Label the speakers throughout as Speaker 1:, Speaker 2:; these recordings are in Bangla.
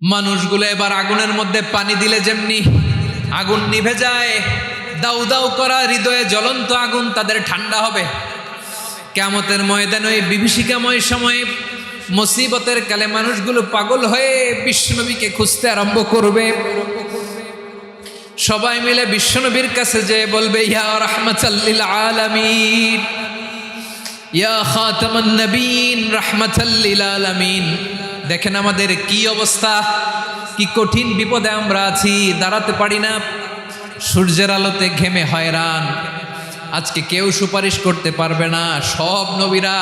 Speaker 1: মানুষগুলো এবার আগুনের মধ্যে পানি দিলে যেমনি আগুন নিভে যায়, দাউ দাউ করা হৃদয়ে জ্বলন্ত আগুন তাদের ঠান্ডা হবে। কিয়ামতের ময়দানে ওই বিভীষিকাময় সময়ে মুসিবতের কালে মানুষগুলো পাগল হয়ে বিশ্বনবীকে খুঁজতে আরম্ভ করবে। সবাই মিলে বিশ্বনবীর কাছে যে বলবে, ইয়া রাহমাতাল লিল আলামিন, ইয়া খাতামান নবীন, রাহমাতাল লিল আলামিন। দেখেন আমাদের কি অবস্থা, কি কঠিন বিপদে আমরা আছি, দাঁড়াতে পারি না, সূর্যের আলোতে ঘেমে হয়রান। আজকে কেউ সুপারিশ করতে পারবে না। সব নবীরা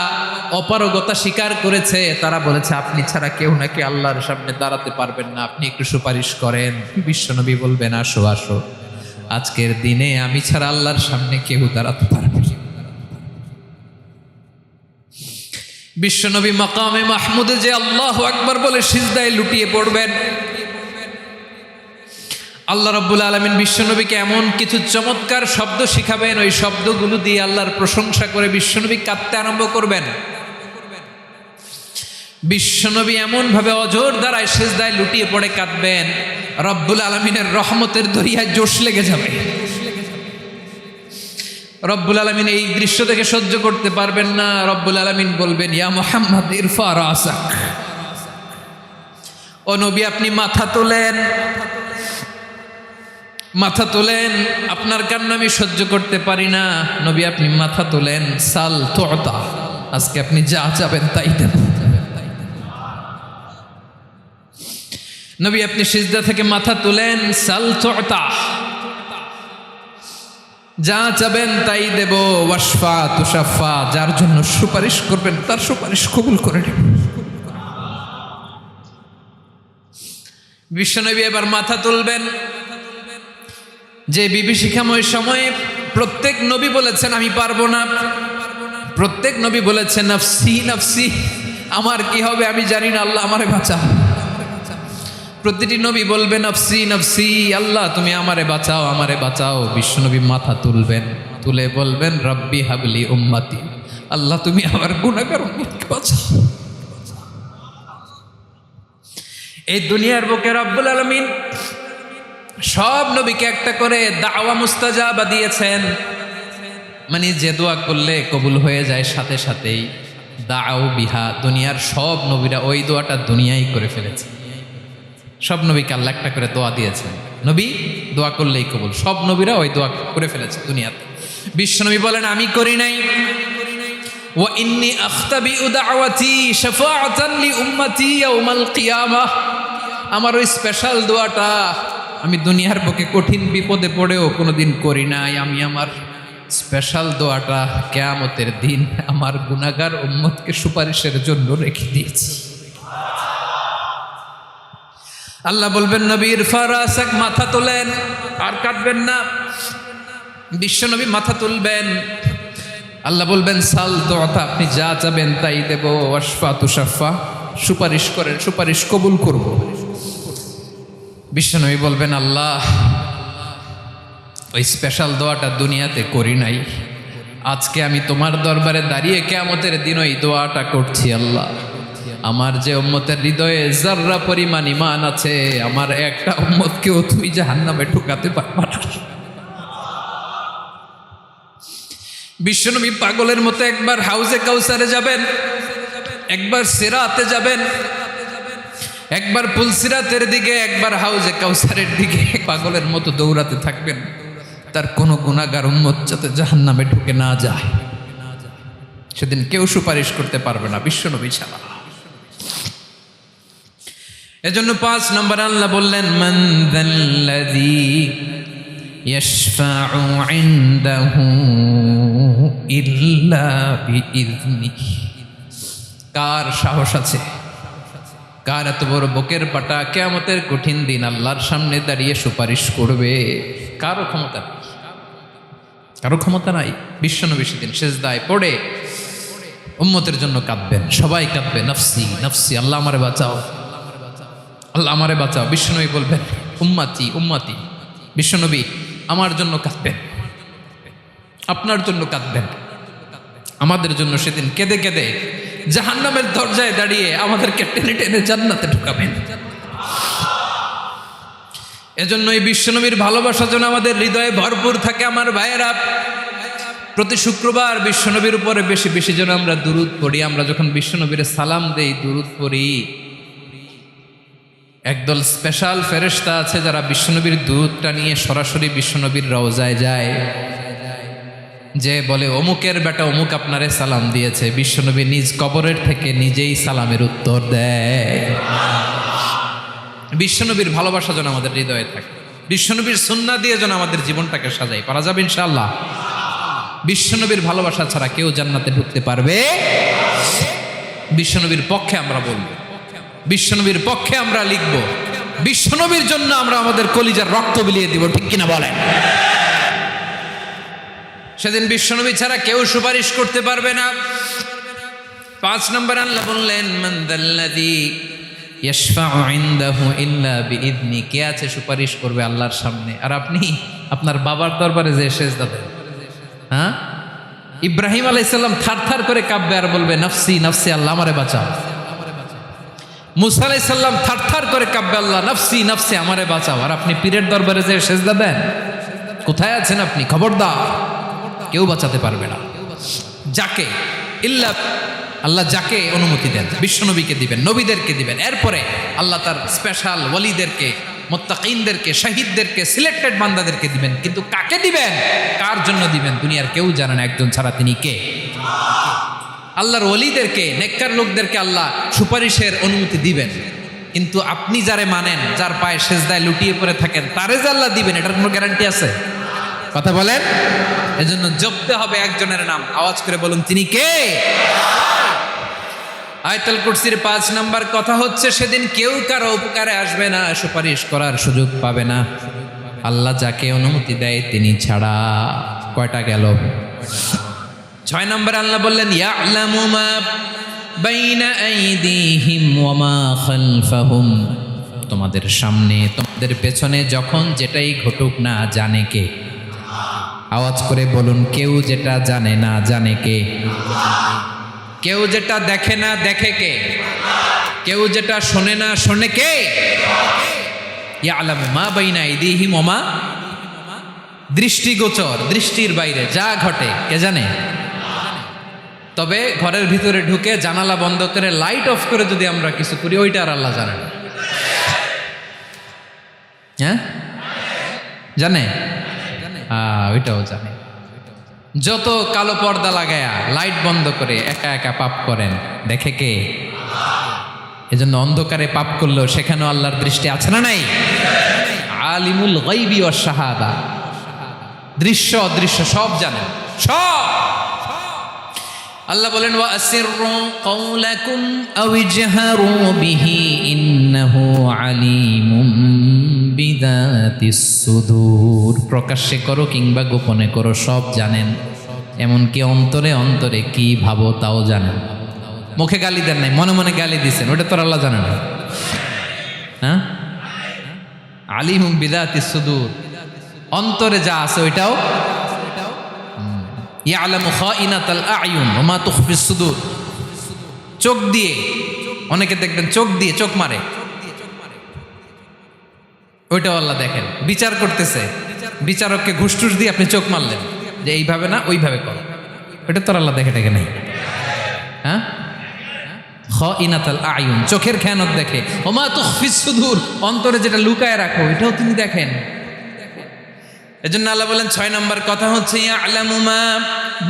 Speaker 1: অপারগতা স্বীকার করেছে, তারা বলেছে আপনি ছাড়া কেউ নাকি আল্লাহর সামনে দাঁড়াতে পারবেন না, আপনি একটু সুপারিশ করেন। বিশ্বনবী বলবেন, আসো আসো, আজকের দিনে আমি ছাড়া আল্লাহর সামনে কেউ দাঁড়াতে পারবে না। বিশ্বনবী মাকামে মাহমুদে যে আল্লাহু আকবার বলে সিজদায় লুটিয়ে পড়বেন। আল্লাহ রাব্বুল আলামিন বিশ্বনবীকে এমন কিছু চমৎকার শব্দ শিখাবেন, ওই শব্দগুলো দিয়ে আল্লাহর প্রশংসা করে বিশ্বনবী কাঁদতে আরম্ভ করবেন। বিশ্বনবী এমন ভাবে অজর দ্বারায় সিজদায় লুটিয়ে পড়ে কাঁদবেন, রব্বুল আলামিনের রহমতের দরিয়ায় জোশ লেগে যাবে। রব্বুল আলামিন এই দৃশ্য দেখে সহ্য করতে পারবেন না। রব্বুল আলামিন বলবেন, ইয়া মুহাম্মদ ইরফা রাসাক, ও নবী আপনি মাথা তোলেন, মাথা তোলেন, আপনার কান্না আমি সহ্য করতে পারি না। নবী আপনি মাথা তোলেন, সাল তুতা, আজকে আপনি যা চাবেন তাই দেন। নবী আপনি সিজদা থেকে মাথা তুলেন, সাল তুতা, যা চাবেন তাই দেব। ওয়াশফা তুশাফা, যার জন্য সুপারিশ করবেন তার সুপারিশ কবুল করে নেব। বিশ্বনবী এবার মাথা তুলবেন। যে বিভীষিকাময় সময়ে প্রত্যেক নবী বলেছেন আমি পারবো না, প্রত্যেক নবী বলেছেন নফসি নফসি, আমার কি হবে আমি জানি না, আল্লাহ আমারে বাঁচাও। প্রতিটি নবী বলবেন নফসি নফসি, আল্লাহ তুমি আমারে বাঁচাও, আমারে বাঁচাও। বিশ্বনবী মাথা তুলবেন, তুলে বলবেন রব্বি হাবলি উম্মতি, আল্লাহ তুমি আমার গুনাহগার উম্মতকে বাঁচাও। এই দুনিয়ার বুকে রব্বুল আলামিন সব নবীকে একটা করে দাওয়া মুস্তাজাবা দিয়েছেন, মানে যে দোয়া করলে কবুল হয়ে যায় সাথে সাথেই। দাও বিহা, দুনিয়ার সব নবীরা ওই দোয়াটা দুনিয়ায় করে ফেলেছে। সব নবীকে আল্লাহ একটা করে দোয়া দিয়েছেন, নবী দোয়া করলেই কবুল। সব নবীরা ওই দোয়া করে ফেলেছে দুনিয়াতে। বিশ্বনবী বলেন আমি করি নাই। ওয়া ইন্নী আখতাবিউ দাওয়াতি শাফাআতান লি উম্মতি ইয়াউমাল কিয়ামাহ, আমার ওই স্পেশাল দোয়াটা আমি দুনিয়ার বুকে কঠিন বিপদে পড়েও কোনোদিন করি নাই। আমি আমার স্পেশাল দোয়াটা কিয়ামতের দিন আমার গুনাহগার উম্মতকে সুপারিশের জন্য রেখে দিয়েছি। আল্লাহ বলবেন নবী ইরফা রাসাক, মাথা তোলেন, আর কাটবেন না। বিশ্বনবী মাথা তুলবেন, আল্লাহ বলবেন সাল তুতা, আপনি যা চাবেন তাই দেব। ওয়াশফা তুশাফা, সুপারিশ করেন, সুপারিশ কবুল করব। বিশ্বনবী বলবেন আল্লাহ ওই স্পেশাল দোয়াটা দুনিয়াতে করি নাই, আজকে আমি তোমার দরবারে দাঁড়িয়ে কিয়ামতের দিন ওই দোয়াটা করছি। আল্লাহ আমার যে উম্মতের হৃদয়ে যাররা পরিমাণ ঈমান আছে, আমার একটা উম্মতকেও তুই জাহান্নামে ঢুকাতে পারবা না। বিশ্বনবী পাগলের মতো একবার হাউজে কাউসারে যাবেন, একবার সিরাতে যাবেন, একবার পুলসিরাতের দিকে, একবার হাউজে কাউসারের দিকে পাগলের মতো দৌড়াতে থাকবেন। তার কোনো গুনাহগার উম্মত যাতে জাহান্নামে ঢুকে না যায়, সেদিন কেউ সুপারিশ করতে পারবে না বিশ্বনবী ছাড়া। এজন্য 5 নম্বর আল্লাহ বললেন মান যাল্লাযী ইয়াশফাউ ইনদাহু ইল্লা বিইযনিহি, কার সাহস আছে, কার এত বড় বুকের পাটা কিয়ামতের কঠিন দিন আল্লাহর সামনে দাঁড়িয়ে সুপারিশ করবে? কারো ক্ষমতা নেই, কারো ক্ষমতা নাই। বিশ্বনবী সেদিন সিজদায় পড়ে উম্মতের জন্য কাঁদবেন, সবাই কাঁদবে নফসি নফসি, আল্লাহ আমারে বাঁচাও, আল্লাহ আমারে বাঁচাও। বিশ্বনবী বলবেন উম্মতি উম্মতি, বিশ্বনবী আমার জন্য কাঁদবেন, আপনার জন্য কাঁদবেন, আমাদের জন্য সেদিন কেঁদে কেঁদে জাহান্নামের দরজায় দাঁড়িয়ে আমাদেরকে টেনে টেনে জান্নাতে ঢুকাবেন। এজন্যই বিশ্বনবীর ভালোবাসা যেন আমাদের হৃদয়ে ভরপুর থাকে। আমার ভাইয়েরা, প্রতি শুক্রবার বিশ্বনবীর উপরে বেশি বেশি যেন আমরা দুরূদ পড়ি। আমরা যখন বিশ্বনবীর সালাম দেই, দুরূদ পড়ি, একদল স্পেশাল ফেরেশতা আছে যারা বিশ্বনবীর দুরূদটা নিয়ে সরাসরি বিশ্বনবীর রওজায় যায়, যে বলে অমুকের বেটা অমুক আপনারে সালাম দিয়েছে। বিশ্বনবী নিজ কবরের থেকে নিজেই সালামের উত্তর দেয়। বিশ্বনবীর ভালোবাসা যেন আমাদের হৃদয়ে থাকে, বিশ্বনবীর সুন্নাহ দিয়ে যেন আমাদের জীবনটাকে সাজাই। পারা যাবে ইনশাআল্লাহ। বিশ্বনবীর ভালোবাসা ছাড়া কেউ জান্নাতে ঢুকতে পারবে? বিশ্বনবীর পক্ষে আমরা বলবো, বিশ্বনবীর পক্ষে আমরা লিখব, বিশ্বনবীর জন্য আমরা আমাদের কলিজার রক্ত বিলিয়ে দিব, ঠিক কিনা বলেন? সেদিন বিশ্বনবী ছাড়া কেউ সুপারিশ করতে পারবে না। 5 নম্বর আল্লাহ বললেন, মান দাল্লাযী ইয়াশফাউ ইনদাহু ইল্লা বিইذনি। কে আছে সুপারিশ করবে আল্লাহর সামনে? আর আপনি আপনার বাবার দরবারে যে সেজদা দেন, হ্যাঁ? ইব্রাহিম আলাইহিস সালাম থারথার করে কাঁপবে আর বলবে নাফসি নাফসি, আল্লাহ আমারে বাঁচাও। মুসা আলাইহিস সালাম থারথার করে কাঁপবে, আল্লাহ নাফসি নাফসি, আমারে বাঁচাও। আর আপনি পীরের দরবারে যে সেজদা দেন, কোথায় আছেন আপনি? খবরদার, কেউ বাঁচাতে পারবে না। যাকে ইল্লা আল্লাহ যাকে অনুমতি দেন, বিশ্বনবীকে দিবেন, নবীদেরকে দিবেন, এরপরে আল্লাহ তার স্পেশাল ওয়ালিদেরকে, মুত্তাকিনদেরকে, শহীদদেরকে, সিলেক্টেড বান্দাদেরকে দিবেন। কিন্তু কাকে দিবেন, কার জন্য দিবেন, দুনিয়ার কেউ জানে না। একজন ছাড়া, তিনি কে? আল্লাহর ওয়ালিদেরকে, নেককার লোকদেরকে আল্লাহ সুপারিশের অনুমতি দিবেন। কিন্তু আপনি যারে মানেন, যার পায়ে সেজদায় লুটিয়ে পড়ে থাকেন, তারে যে আল্লাহ দিবেন, এটার কোনো গ্যারান্টি আছে? কথা বলেন। এজন্য জপতে হবে একজনের নাম। আওয়াজ করে বলুন, তিনি কে? আয়াতুল কুরসির 5 নাম্বার কথা হচ্ছে, সেদিন কেউ কারো উপকারে আসবে না, সুপারিশ করার সুযোগ পাবে না, আল্লাহ যাকে অনুমতি দেয় তিনি ছাড়া। কয়টা গেল? 6 নম্বর আল্লাহ বললেন, ইয়ালামু মা বাইনা আইদিহিম ওয়া মা খালফাহুম। তোমাদের সামনে, তোমাদের পেছনে যখন যেটাই ঘটুক না, জানে কে? আওয়াজ করে বলুন, কেউ যেটা জানে না, জানে কে? কেউ যেটা দেখে না, দেখে কে? কেউ যেটা শোনে না, শোনে কে? ইয়ালামু মা বাইনা আইদিহিম ওয়া মা, দৃষ্টিগোচর, দৃষ্টির বাইরে যা ঘটে কে জানে? তবে ঘরের ভিতরে ঢুকে জানালা বন্ধ করে লাইট অফ করে যদি আমরা কিছু করি, ওইটা আর আল্লাহ জানে না। হ্যাঁ, জানে? ওইটাও জানে। যত কালো পর্দা লাগায়া লাইট বন্ধ করে একা একা পাপ করেন, দেখে কে? এজন্য অন্ধকারে পাপ করলেও সেখানেও আল্লাহর দৃষ্টি আছে না নাই? আলিমুল গায়বি ওয়াশ শাহাদা, দৃশ্য অদৃশ্য সব জানেন, সব। আল্লাহ বলেন, ওয়া আসিররু কাওলাকুম আও ইজহারু বিহি ইন্নাহু আলিমুম বিযাতিস সুদূর। প্রকাশ্যে করো কিংবা গোপনে করো, সব জানেন। এমনকি অন্তরে অন্তরে কি ভাবো তাও জানেন। মুখে গালি দেন নাই, মনে মনে গালি দিছেন, ওটা তো আল্লাহ জানে না? হ্যাঁ, আলিমুম বিযাতিস সুদূর, অন্তরে যা আছে ওইটাও। ইয়ালামু খাইনাতাল আয়ুন ওয়া মা তুখফিস সুদূর। চোখ দিয়ে, অনেকে দেখবেন চোখ দিয়ে চোখ মারে, ওইটাও আল্লাহ দেখেন। বিচার করতেছে, বিচারককে ঘুষ টুস দিয়ে আপনি চোখ মারলেন যে এইভাবে না ওইভাবে করো, ওইটা তো আল্লাহ দেখে টেকে নাই। হ্যাঁ, খাইনাতাল আয়ুন, চোখের খেয়ানত দেখে। ওয়া মা তুখফিস সুদূর, অন্তরে যেটা লুকায় রাখো এটাও তিনি দেখেন। এজন্য আল্লাহ বলেন 6 নম্বর কথা হচ্ছে, ইয়ালামু মা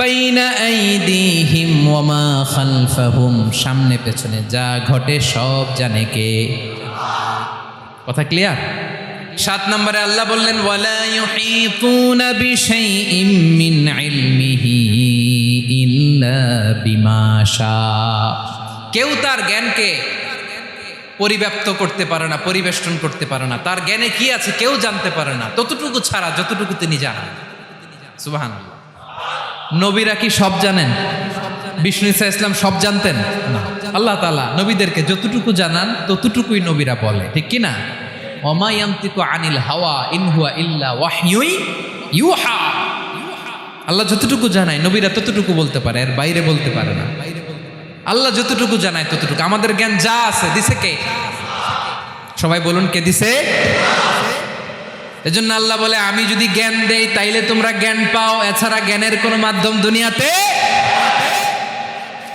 Speaker 1: বাইনা আইদিহিম ওয়া মা খালফাহুম। সামনে পেছনে যা ঘটে সব জানে কে? কথা ক্লিয়ার? 7 নম্বরে আল্লাহ বললেন, ওয়ালা ইউহিতুনা বিশাইইম মিন ইলমিহি ইল্লা বিমা শা। কেউ তার জ্ঞানকে পরিব্যাপ্ত করতে পারে না, পরিবেষ্টন করতে পারে না। তার জ্ঞানে কি আছে কেউ জানতে পারে না, ততটুকু ছাড়া যতটুকু তিনি জানেন। সুবহানাল্লাহ। নবীরা কি সব জানেন? বিষ্ণু ঈসা ইসলাম সব জানতেন না। আল্লাহ তাআলা নবীদেরকে যতটুকু জানান ততটুকুই নবীরা বলে, ঠিক কি না? ওমা ইয়ানতিকু আনিল হাওয়া ইন হুয়া ইল্লা ওয়াহয়ুন ইউহা। আল্লাহ যতটুকু জানায় নবীরা ততটুকু বলতে পারে, এর বাইরে বলতে পারে না। আল্লাহ যতটুকু জানায় ততটুকু। আমাদের জ্ঞান যা আছে দিছে কে? সবাই বলুন, কে দিছে? এজন্য আল্লাহ বলে আমি যদি জ্ঞান দেই তাইলে তোমরা জ্ঞান পাও, এছাড়া জ্ঞানের কোনো মাধ্যম দুনিয়াতে।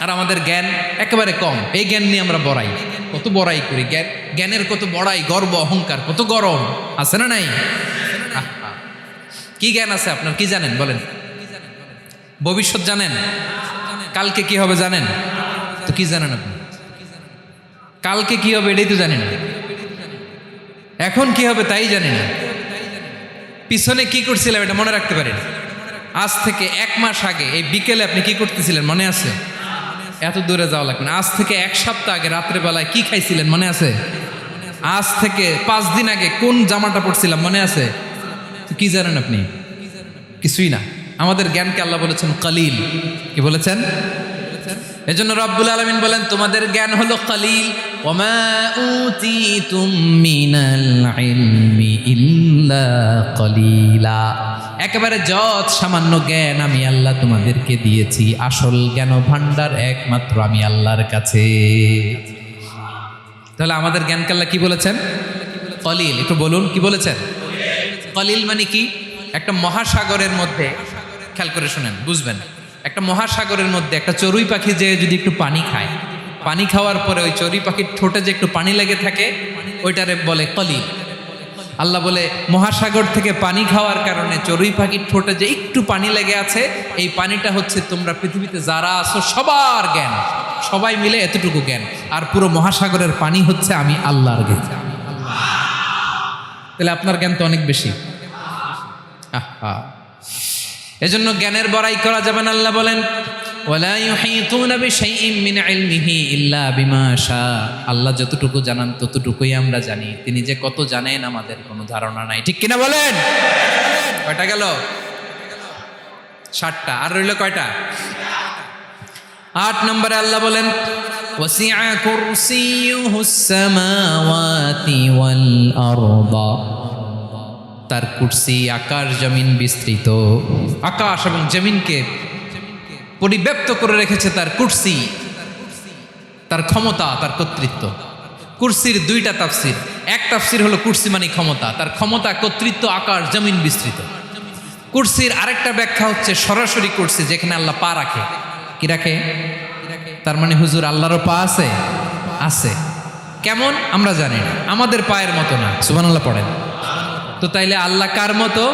Speaker 1: আর আমাদের জ্ঞান একেবারে কম, এই জ্ঞান নিয়ে আমরা বড়াই, কত বড়াই করি, জ্ঞানের কত বড়াই, গর্ব অহংকার, কত গরম আছে না নাই? কি জ্ঞান আছে আপনার? কি জানেন বলেন? ভবিষ্যৎ জানেন? কালকে কি হবে জানেন? তো কি জানেন আপনি? কালকে কি হবে এটাই তো জানেন। এখন কি হবে তাই জানি না। পিছনে কি করছিলাম এটা মনে রাখতে পারেন। আজ থেকে 1 মাস আগে এই বিকেলে আপনি কি করতেছিলেন মনে আছে? এত দূরে যাওয়া লাগবে না। আজ থেকে 1 সপ্তাহ আগে রাত্রেবেলায় কি খাইছিলেন মনে আছে? আজ থেকে 5 দিন আগে কোন জামাটা পরছিলাম মনে আছে? কি জানেন আপনি? কিছুই না। আমাদের জ্ঞানকে আল্লাহ বলেছেন কালিল। কি বলেছেন? এজন্য রব্বুল আলামিন বলেন তোমাদের জ্ঞান হলো কালিল। ওমা উতিতুম মিনাল ইলমি ইল্লা কালিলা। একেবারে যত সামান্য জ্ঞান আমি আল্লাহ তোমাদেরকে দিয়েছি, আসল জ্ঞান ভান্ডার একমাত্র আমি আল্লাহর কাছে। তাহলে আমাদের জ্ঞানকে আল্লাহ কি বলেছেন? কালিল। একটু বলুন কি বলেছেন? কালিল মানে কি? একটা মহাসাগরের মধ্যে, খেয়াল করে শুনেন বুঝবেন, একটা মহাসাগরের মধ্যে একটা চড়ুই পাখি যে যদি একটু পানি খায়, পানি খাওয়ার পরে ওই চড়ুই পাখির ঠোঁটে যে একটু পানি লেগে থাকে ওইটারে বলে কালিল। আল্লাহ বলে মহাসাগর থেকে পানি খাওয়ার কারণে চড়ুই পাখির ঠোঁটে যে একটু পানি লেগে আছে, এই পানিটা হচ্ছে তোমরা পৃথিবীতে যারা আছো সবার জ্ঞান, সবাই মিলে এতটুকু জ্ঞান, আর পুরো মহাসাগরের পানি হচ্ছে আমি আল্লাহর জ্ঞান। তাহলে আপনার জ্ঞান তো অনেক বেশি। এজন্য জ্ঞানের বড়াই করা যাবে না। আল্লাহ বলেন ওয়ালা ইউহিতুনা বিশাইইন মিন ইলমিহি ইল্লা বিমা শা। আল্লাহ যতটুকু জানান ততটুকুই আমরা জানি, তিনি যে কত জানেন আমাদের কোনো ধারণা নাই। ঠিক কিনা বলেন? কয়টা গেল? 7টা। আর রইল কয়টা? 8 নম্বরে আল্লাহ বলেন ওয়াসিআ কুরসিয়ুহুস সামাওয়াতি ওয়াল আরদা। তার কুরসি আকাশ জমিন বিস্তৃত। আকাশ এবং জমিনকে পরিব্যাপ্ত করে রেখেছে তার কুরসি, তার ক্ষমতা, তার কর্তৃত্ব। কুরসির 2টা তাফসির। এক তাফসির হলো কুরসি মানে ক্ষমতা, তার ক্ষমতা, কর্তৃত্ব, আকাশ জমিন বিস্তৃত। কুরসির আরেকটা ব্যাখ্যা হচ্ছে সরাসরি কুরসি, যেখানে আল্লাহ পা রাখে। কি রাখে? তার মানে হুজুর আল্লাহরও পা আছে? আছে। কেমন আমরা জানি না, আমাদের পায়ের মতো না। সুবহানাল্লাহ পড়েন তো। তাইলে আল্লাহ কার মতো?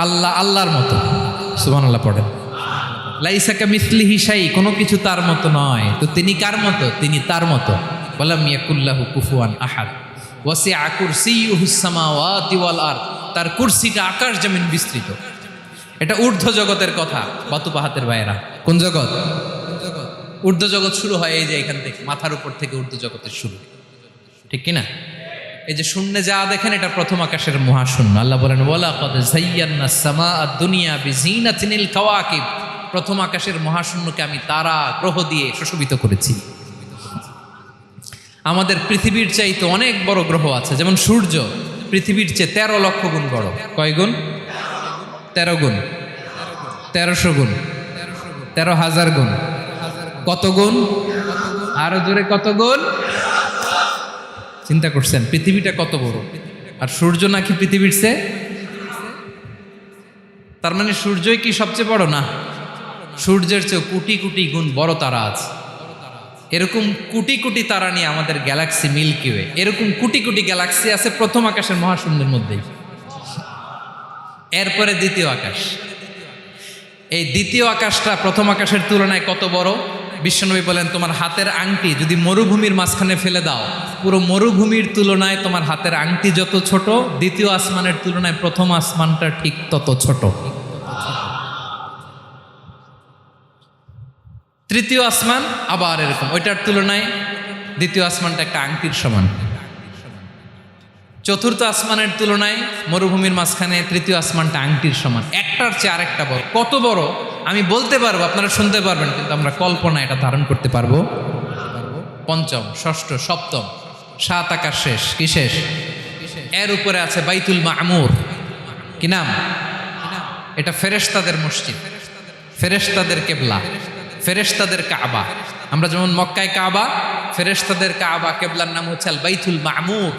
Speaker 1: আল্লাহ আল্লাহর মতো। সুবহানাল্লাহ পড়েন। লাইসা কামিসলিহি শাই, কোনো কিছু তার মতো নয়। তো তিনি কার মতো? তিনি তার মতো। ওয়ালাম ইয়াকুল্লাহু কুফুয়ান আহাদ। ওয়াসিআ কুরসিয়ুহুস সামাওয়াতি ওয়াল আরদ। তার কুরসিটা আকাশ জমিন বিস্তৃত। এটা ঊর্ধ্ব জগতের কথা। বাতুপাহাতের ভাইয়েরা, কোন জগৎ? ঊর্ধ্ব জগৎ শুরু হয় এই যে এখান থেকে, মাথার উপর থেকে ঊর্ধ্ব জগতের শুরু। ঠিক কিনা? এই যে শূন্যে যা দেখেন এটা প্রথম আকাশের মহাশূন্য। আল্লাহ বলেন ওয়ালাকাদ যায়্যানাস সামাআদ দুনিয়া বিজিনাতিল কাওয়াকিব। প্রথম আকাশের মহাশূন্যকে আমি তারা গ্রহ দিয়ে সুশোভিত করেছি। আমাদের পৃথিবীর চাইতে অনেক বড় গ্রহ আছে, যেমন সূর্য পৃথিবীর চেয়ে 13 লক্ষ গুণ বড়। কয় গুণ? 13 গুণ, 1300 গুণ, 13,000 গুণ। কত গুণ? আরো জোরে কত গুণ? চিন্তা করছেন পৃথিবীটা কত বড়, আর সূর্য নাকি পৃথিবীর চেয়ে? তার মানে সূর্যই কি সবচেয়ে বড়? না, সূর্যের চেয়ে কোটি কোটি গুণ বড় তারা আছে। এরকম কোটি কোটি তারা নিয়ে আমাদের গ্যালাক্সি মিল্কি ওয়ে। এরকম কোটি কোটি গ্যালাক্সি আছে প্রথম আকাশের মহাশূন্যের মধ্যেই। এরপরে দ্বিতীয় আকাশ। এই দ্বিতীয় আকাশটা প্রথম আকাশের তুলনায় কত বড়? বিশ্বনবী বলেন তোমার হাতের আংটি যদি মরুভূমির মাঝখানে ফেলে দাও, পুরো মরুভূমির তুলনায় তোমার হাতের আংটি যত ছোট, দ্বিতীয় আসমানের তুলনায় প্রথম আসমানটা ঠিক তত ছোট। তৃতীয় আসমান আবার এরকম, ওইটার তুলনায় দ্বিতীয় আসমানটা একটা আংটির সমান। চতুর্থ আসমানের তুলনায় মরুভূমির মাঝখানে তৃতীয় আসমানটা আংটির সমান। একটার চেয়ে আরেকটা বড়। কত বড় আমি বলতে পারবো, আপনারা শুনতে পারবেন, কিন্তু আমরা কল্পনা এটা ধারণ করতে পারবো? পঞ্চম, ষষ্ঠ, সপ্তম, 7 আকাশ শেষ। কি শেষ? এর উপরে আছে বাইতুল মামুর। কি নাম? এটা ফেরেশতাদের মসজিদ, ফেরেশতাদের কেবলা, ফেরেশতাদের কাবা। আমরা যেমন মক্কায় কাবা, ফেরেশতাদের কাবা কেবলার নাম হচ্ছে আল বাইতুল মামুর।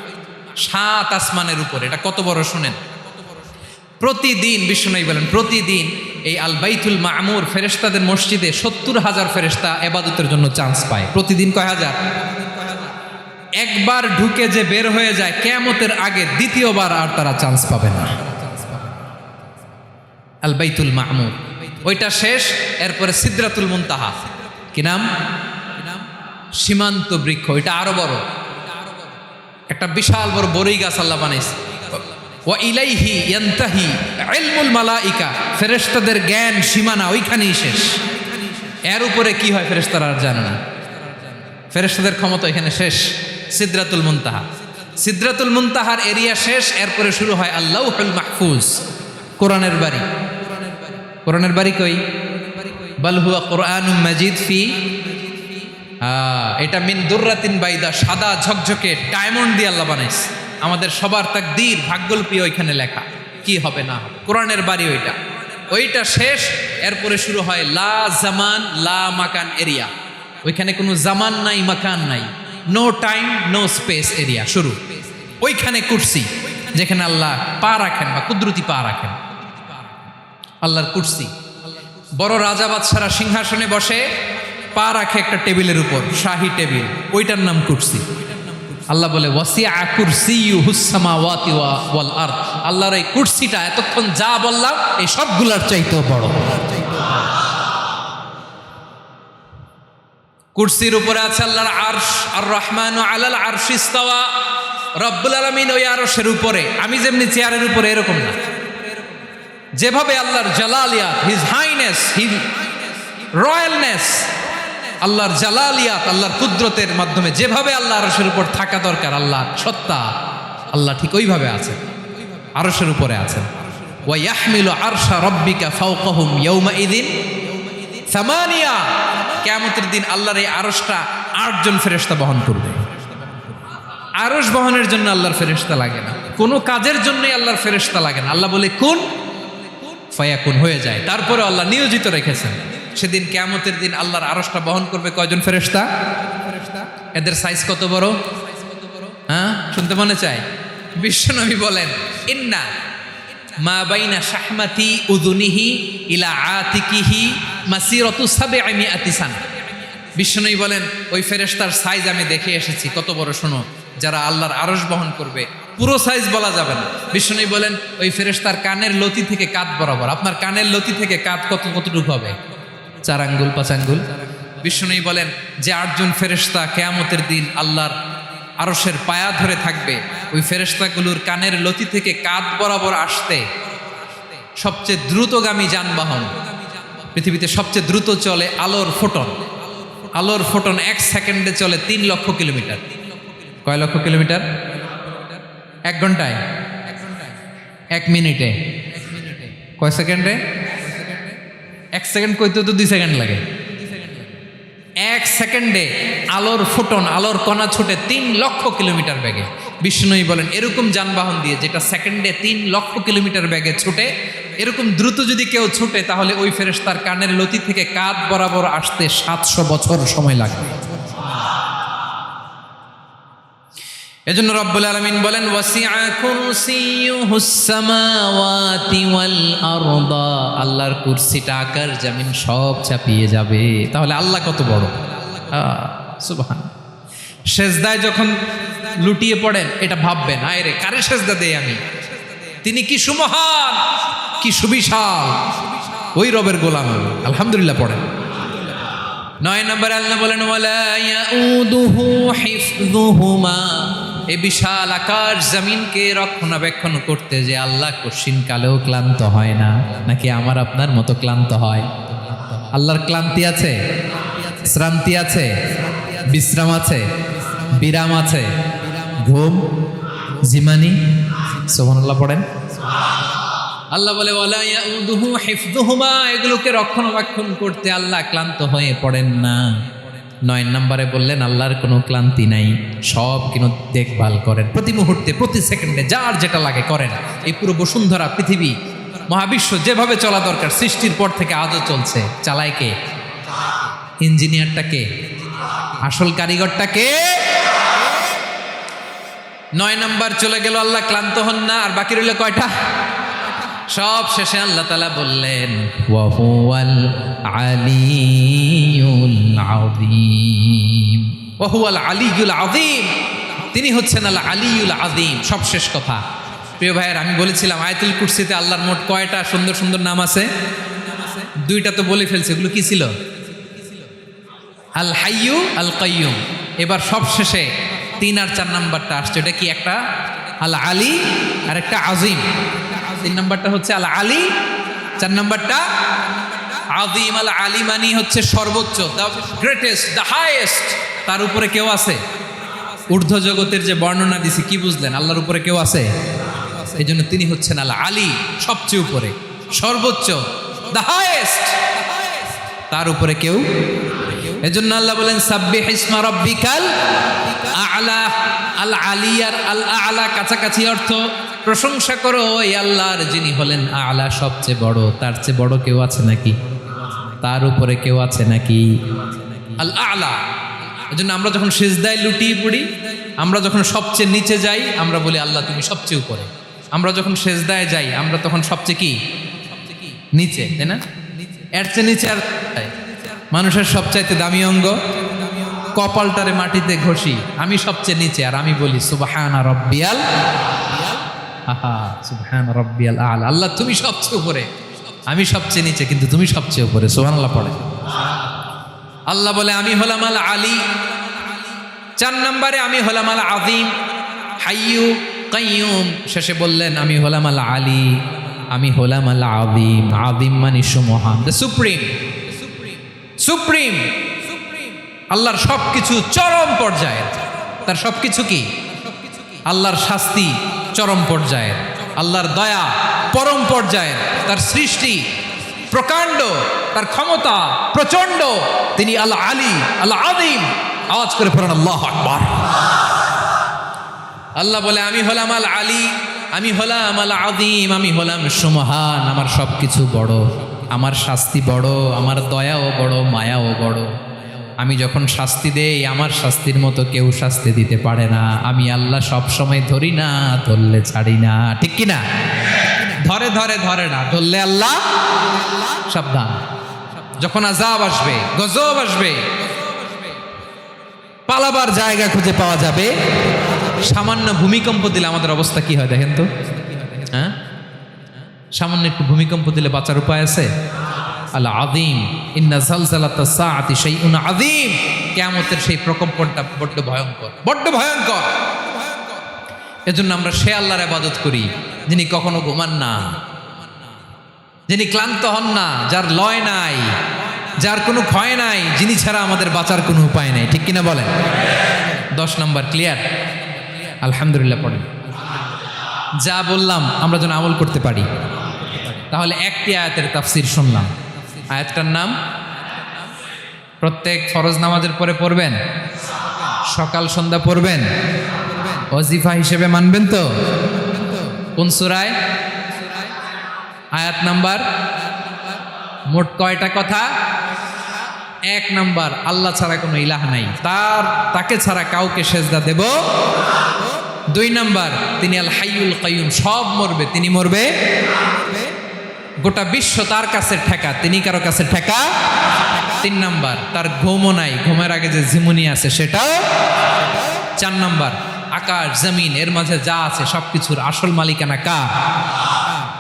Speaker 1: 7 আসমানের উপরে। এটা কত বড় শুনেন। প্রতিদিন বিষ্ণু বলেন প্রতিদিন এই আল বাইতুল মামুর ফেরেশতাদের মসজিদে 70,000 ফেরেশতা ইবাদতের জন্য চান্স পায়। প্রতিদিন কয় হাজার? একবার ঢুকে যে বের হয়ে যায় কিয়ামতের আগে দ্বিতীয়বার আর তারা চান্স পাবে না। আল বাইতুল মামুর ওইটা শেষ, এরপরে সিদরাতুল মুনতাহা, কি নাম? সীমান্ত বৃক্ষ, ওইটা আরো বড়, একটা বিশাল বড় বড়ই গাছ আল্লাহ বানাইছে। ওয়া ইলাইহি ইয়ানতাহি ইলমুল মালাইকা, ফেরেশতাদের জ্ঞান সীমানা ওইখানেই শেষ। এর উপরে কি হয় ফেরেশতারা আর জানে না। ফেরেশতাদের ক্ষমতা এখানে শেষ। সিদরাতুল মুনতাহা, সিদরাতুল মুনতাহার এরিয়া শেষ, এরপরে শুরু হয় আল্লাহুল মাহফুজ, কোরআনের বাড়ি। কোরআনের বাড়ি কই? বাল হুয়া কোরআনুম মাজিদ ফি, এটা মিন দুররাতিন বাইদা, সাদা ঝকঝকে ডায়মন্ড দিয়ে আল্লাহ বানাইছে। আমাদের সবার তাকদীর ভাগ্যলিপি ওইখানে লেখা, কি হবে না হবে। কোরআনের বাড়ি ওইটা, ওইটা শেষ, এরপরে শুরু হয় লা জামান লা মাকান এরিয়া। ওইখানে কোনো জামান নাই, মাকান নাই, no time no space area শুরু। ওইখানে কুরসি, যেখানে আল্লাহ পা রাখেন বা কুদরতি পা রাখেন, আল্লাহর কুরসি। বড় রাজা বাদশারা সিংহাসনে বসে পা রাখে একটা টেবিলের উপর, শাহী টেবিল, ওইটার নাম কুরসি। আল্লাহ বলে ওয়াসিআ কুরসিয়ুহুস সামাওয়াতি ওয়াল আরদ, আল্লাহর এই কুরসিটা এতক্ষণ যা বললাম এই সবগুলোর চাইতেও বড়। কুরসির উপরে আছে আল্লাহর আরশ, আর রহমানু আলাল আরশি ইস্তাওয়া, রব্বুল আলামিন ওই আরশের উপরে। আমি যেমনি চেয়ারের উপরে এরকম না, যেভাবে আল্লাহর জালালিয়াত, হিজ হাইনেস, হিজ রয়্যালনেস, আল্লাহর জালালিয়াত, আল্লাহর কুদরতের মাধ্যমে যেভাবে আল্লাহ আরশের উপর থাকা দরকার, আল্লাহ সত্তা, আল্লাহ ঠিক ওইভাবে আছেন, আরশের উপরে আছেন। ওয়া ইয়াহমিলু আরশা রাব্বিকা ফাওকাহুম ইয়াউমাইযিন সামানিয়া, কিয়ামতের দিন আল্লাহর এই আরশটা 8 জন ফেরেশতা বহন করবে। আরশ বহনের জন্য আল্লাহর ফেরেশতা লাগে না, কোনো কাজের জন্যই আল্লাহর ফেরেশতা লাগে না। আল্লাহ বলে কুন ফায়াকুন, হয়ে যায়। তারপরে আল্লাহ নিয়োজিত রেখেছেন। সেদিন কিয়ামতের দিন আল্লাহর আরশটা বহন করবে কয়জন ফেরেশতা? এদের সাইজ কত বড়? হ্যাঁ, শুনতে মনে চায়? বিশ্বনবী বলেন ইন্না মা বাইনা শাহমাতি উযুনিহি ইলা আতিকিহি মাসিরাতু 700 সানা। বিশ্বনবী বলেন ওই ফেরেশতার সাইজ আমি দেখে এসেছি কত বড়, শোনো, যারা আল্লাহর আরশ বহন করবে। পুরো সাইজ বলা যাবে না। বিশ্বনবী বলেন ওই ফেরেশতার কানের লতি থেকে কাঁধ বরাবর। আপনার কানের লতি থেকে কাঁধ কতটুকু হবে? 4 আঙ্গুল 5 আঙ্গুল। বিশ্বনবী বলেন যে 8 জন ফেরেশতা কিয়ামতের দিন আল্লাহর আরশের পায়া ধরে থাকবে, ওই ফেরেশতাগুলোর কানের লতি থেকে কাঁধ বরাবর আসতে সবচেয়ে দ্রুতগামী যানবাহন, পৃথিবীতে সবচেয়ে দ্রুত চলে আলোর ফোটন। আলোর ফোটন 1 সেকেন্ডে চলে 3 লক্ষ কিলোমিটার। কয় লক্ষ কিলোমিটার? 1 ঘন্টায়? 1 মিনিটে? কয় সেকেন্ডে? 1 সেকেন্ড কইতে তো 2 সেকেন্ড লাগে। 1 সেকেন্ডে আলোর ফোটন, আলোর কণা ছুটে 3 লক্ষ কিলোমিটার বেগে। বিষ্ণুই বলেন এরকম যানবাহন দিয়ে, যেটা সেকেন্ডে 3 লক্ষ কিলোমিটার বেগে ছুটে, এরকম দ্রুত যদি কেউ ছুটে, তাহলে ওই ফেরেশতার কানের লতি থেকে কাঁধ বরাবর আসতে 700 বছর সময় লাগবে। এজন্য রব্বুল আলামিন বলেন ওয়াসিআ কুরসিয়ুহুস সামাওয়াতি ওয়াল আরদা, আল্লাহর কুরসিটা আকাশ জমিন সব চাপিয়ে যাবে। তাহলে আল্লাহ কত বড়! সুবহান। সেজদায় যখন লুটিয়ে পড়েন এটা ভাববেন, আয় রে কারে সেজদা দেই আমি, তিনি কি সুমহান, কি সুবিশাল, ওই রবের গোলাম। আলহামদুলিল্লাহ পড়েন। 9 নম্বরে আল্লাহ বলেন ওয়ালা ইয়াউদুহু হিফযুহুমা, এই বিশাল আকাশ জমিনকে রক্ষণাবেক্ষণ করতে যে আল্লাহ কঠিন কালেও ক্লান্ত হয় না। নাকি আমার আপনার মতো ক্লান্ত হয়? আল্লাহর ক্লান্তি আছে, শ্রান্তি আছে, বিশ্রাম আছে, বিরাম আছে, ঘুম, জিমানি? সুবহানাল্লাহ পড়েন। আল্লাহ বলে ওয়ালা ইয়াউদুহু হিফযুহুমা, এগুলোকে রক্ষণাবেক্ষণ করতে আল্লাহ ক্লান্ত হয়ে পড়েন না। 9 নম্বরে বললেন আল্লাহর কোনো ক্লান্তি নাই, সব কিন্তু দেখভাল করেন, প্রতি মুহূর্তে প্রতি সেকেন্ডে যার যেটা লাগে করেন। এই পুরো বসুন্ধরা, পৃথিবী, মহাবিশ্ব যেভাবে চলা দরকার সৃষ্টির পর থেকে আজও চলছে। চালায় কে? ইঞ্জিনিয়ারটা কে? আসল কারিগরটা কে? 9 নম্বর চলে গেল, আল্লাহ ক্লান্ত হন না। আর বাকি রইল কয়টা? সব শেষে আল্লাহ তাআলা বললেন ওয়া হুয়াল আলিয়ুল আযীম, ওয়া হুয়াল আলিয়ুল আযীম, তিনি হচ্ছেন আল আলিয়ুল আযীম। সব শেষ কথা। প্রিয় ভাইয়ের, আমি বলেছিলাম আয়াতুল কুরসিতে আল্লাহর মোট কয়টা সুন্দর সুন্দর নাম আছে? দুইটা তো বলে ফেলছে। এগুলো কি ছিল? আল হাইয়ু আল কাইয়ুম। এবার সব শেষে 3 আর 4 নাম্বারটা আসছে। এটা কি? একটা আল আলী আর একটা আজিম। 3 নাম্বারটা হচ্ছে আল আলী, 4 নাম্বারটা আযীম। আল আলী মানে হচ্ছে সর্বোচ্চ, দ্য গ্রেটেস্ট, দ্য হাইয়েস্ট। তার উপরে কেউ আছে? ঊর্ধ্ব জগতের যে বর্ণনা দিছি, কি বুঝলেন? আল্লাহর উপরে কেউ আছে? এই জন্য তিনি হচ্ছেন আল আলী, সবচেয়ে উপরে, সর্বোচ্চ, দ্য হাইয়েস্ট। তার উপরে কেউ। এজন্য আল্লাহ বলেন সাব্বিহ ইসমা রাব্বিকাল আ'লা। আল আলী আর আল আ'লা কাছাকাছি অর্থ। প্রশংসা করো ওই আল্লাহর যিনি হলেন আ'লা, সবচেয়ে বড়। তার চেয়ে বড় কেউ আছে নাকি? তার উপরে কেউ আছে নাকি? আল আ'লা। এজন্য আমরা যখন সিজদায় লুটিয়ে পড়ি, আমরা যখন সবচেয়ে নিচে যাই, আমরা বলি আল্লাহ তুমি সবচেয়ে উপরে। আমরা যখন সিজদায় যাই, আমরা তখন সবচেয়ে কি? নিচে, তাই না? এর চেয়ে নিচে আর মানুষের সবচাইতে দামি অঙ্গ কপালটারে মাটিতে ঘষি, আমি সবচেয়ে নিচে, আর আমি বলি সুবহানা রাব্বিয়াল আহা, সুবহানা রাব্বিয়াল আ'লা। আল্লাহ তুমি সবচেয়ে উপরে, আমি সবচেয়ে নিচে, কিন্তু তুমি সবচেয়ে উপরে। সুবহানাল্লাহ পড়ে। আল্লাহ বলে আমি হলাম আল আলী। 4 নম্বরে আমি হলাম আল আযীম, হাইয়ু কাইয়ুম। শেষে বললেন আমি হলাম আল আলী, আমি হলাম আল আযীম। আযীম মানে সুমহান, দ্য সুপ্রিম। সুপ্রিম আল্লাহর সবকিছু চরম পর্যায়ের। তার সবকিছু কি? আল্লাহর শাস্তি চরম পর্যায়ের, আল্লাহর দয়া পরম পর্যায়ের, তার সৃষ্টি প্রকাণ্ড, তার ক্ষমতা প্রচন্ড। তিনি আল আলী, আল আযীম। আওয়াজ করে পড়েন আল্লাহু আকবার। আল্লাহ বলে আমি হলাম আল আলী, আমি হলাম আল আযীম, আমি হলাম সুমহান। আমার সবকিছু বড়, আমার শাস্তি বড়, আমার দয়াও বড়, মায়াও বড়। আমি যখন শাস্তি দেই, আমার শাস্তির মতো কেউ শাস্তি দিতে পারে না। আমি আল্লাহ সব সময় ধরি না, ধরলে ছাড়ি না। ঠিক কি না? ধরে ধরে ধরে না, ধরলে আল্লাহ সাবধান। যখন আযাব আসবে, গজব আসবে, পালাবার জায়গা খুঁজে পাওয়া যাবে। সামান্য ভূমিকম্প দিলে আমাদের অবস্থা কি হয় দেখেন তো? হ্যাঁ, সামান্য একটু ভূমিকম্প দিলে বাঁচার উপায় আছে? আল আযীম, ইন্না যালজালাতাস সাআতি শাইউন আযীম। কিয়ামতের সেই প্রকম্পনটা বড্ড ভয়ঙ্কর, বড্ড ভয়ঙ্কর। এজন্য আমরা সে আল্লাহর ইবাদত করি যিনি কখনো ঘুমান না, যিনি ক্লান্ত হন না, যার লয় নাই, যার কোনো ক্ষয় নাই, যিনি ছাড়া আমাদের বাঁচার কোনো উপায় নাই। ঠিক কিনা বলেন? 10 নম্বর ক্লিয়ার? আলহামদুলিল্লাহ পড়েন। যা বললাম আমরা যেন আমল করতে পারি। তাহলে একটি আয়াতের তাফসীর শুনলাম। আয়াতটার নাম প্রত্যেক ফরজ নামাজের পরে পড়বেন, সকাল সন্ধ্যা পড়বেন, ওয়াজিফা হিসেবে মানবেন তো? কোন সূরায়? আয়াত নাম্বার? মোট কয়টা কথা? 1 নাম্বার, আল্লাহ ছাড়া কোনো ইলাহ নাই, তাকে ছাড়া কাউকে সেজদা দেব। 2 নাম্বার, তিনি আল হাইয়ুল কাইয়ুম, সব মরবে, তিনি মরবে। গোটা বিশ্ব তার কাছে ঠেকা, তিনি কারো কাছে ঠেকা। 3 নাম্বার, তার ঘুমও নাই, ঘুমের আগে যে ঝিমুনি আছে সেটাও। 4 নাম্বার, আকাশ জমিন এর মাঝে যা আছে সবকিছুর আসল মালিকানা কার?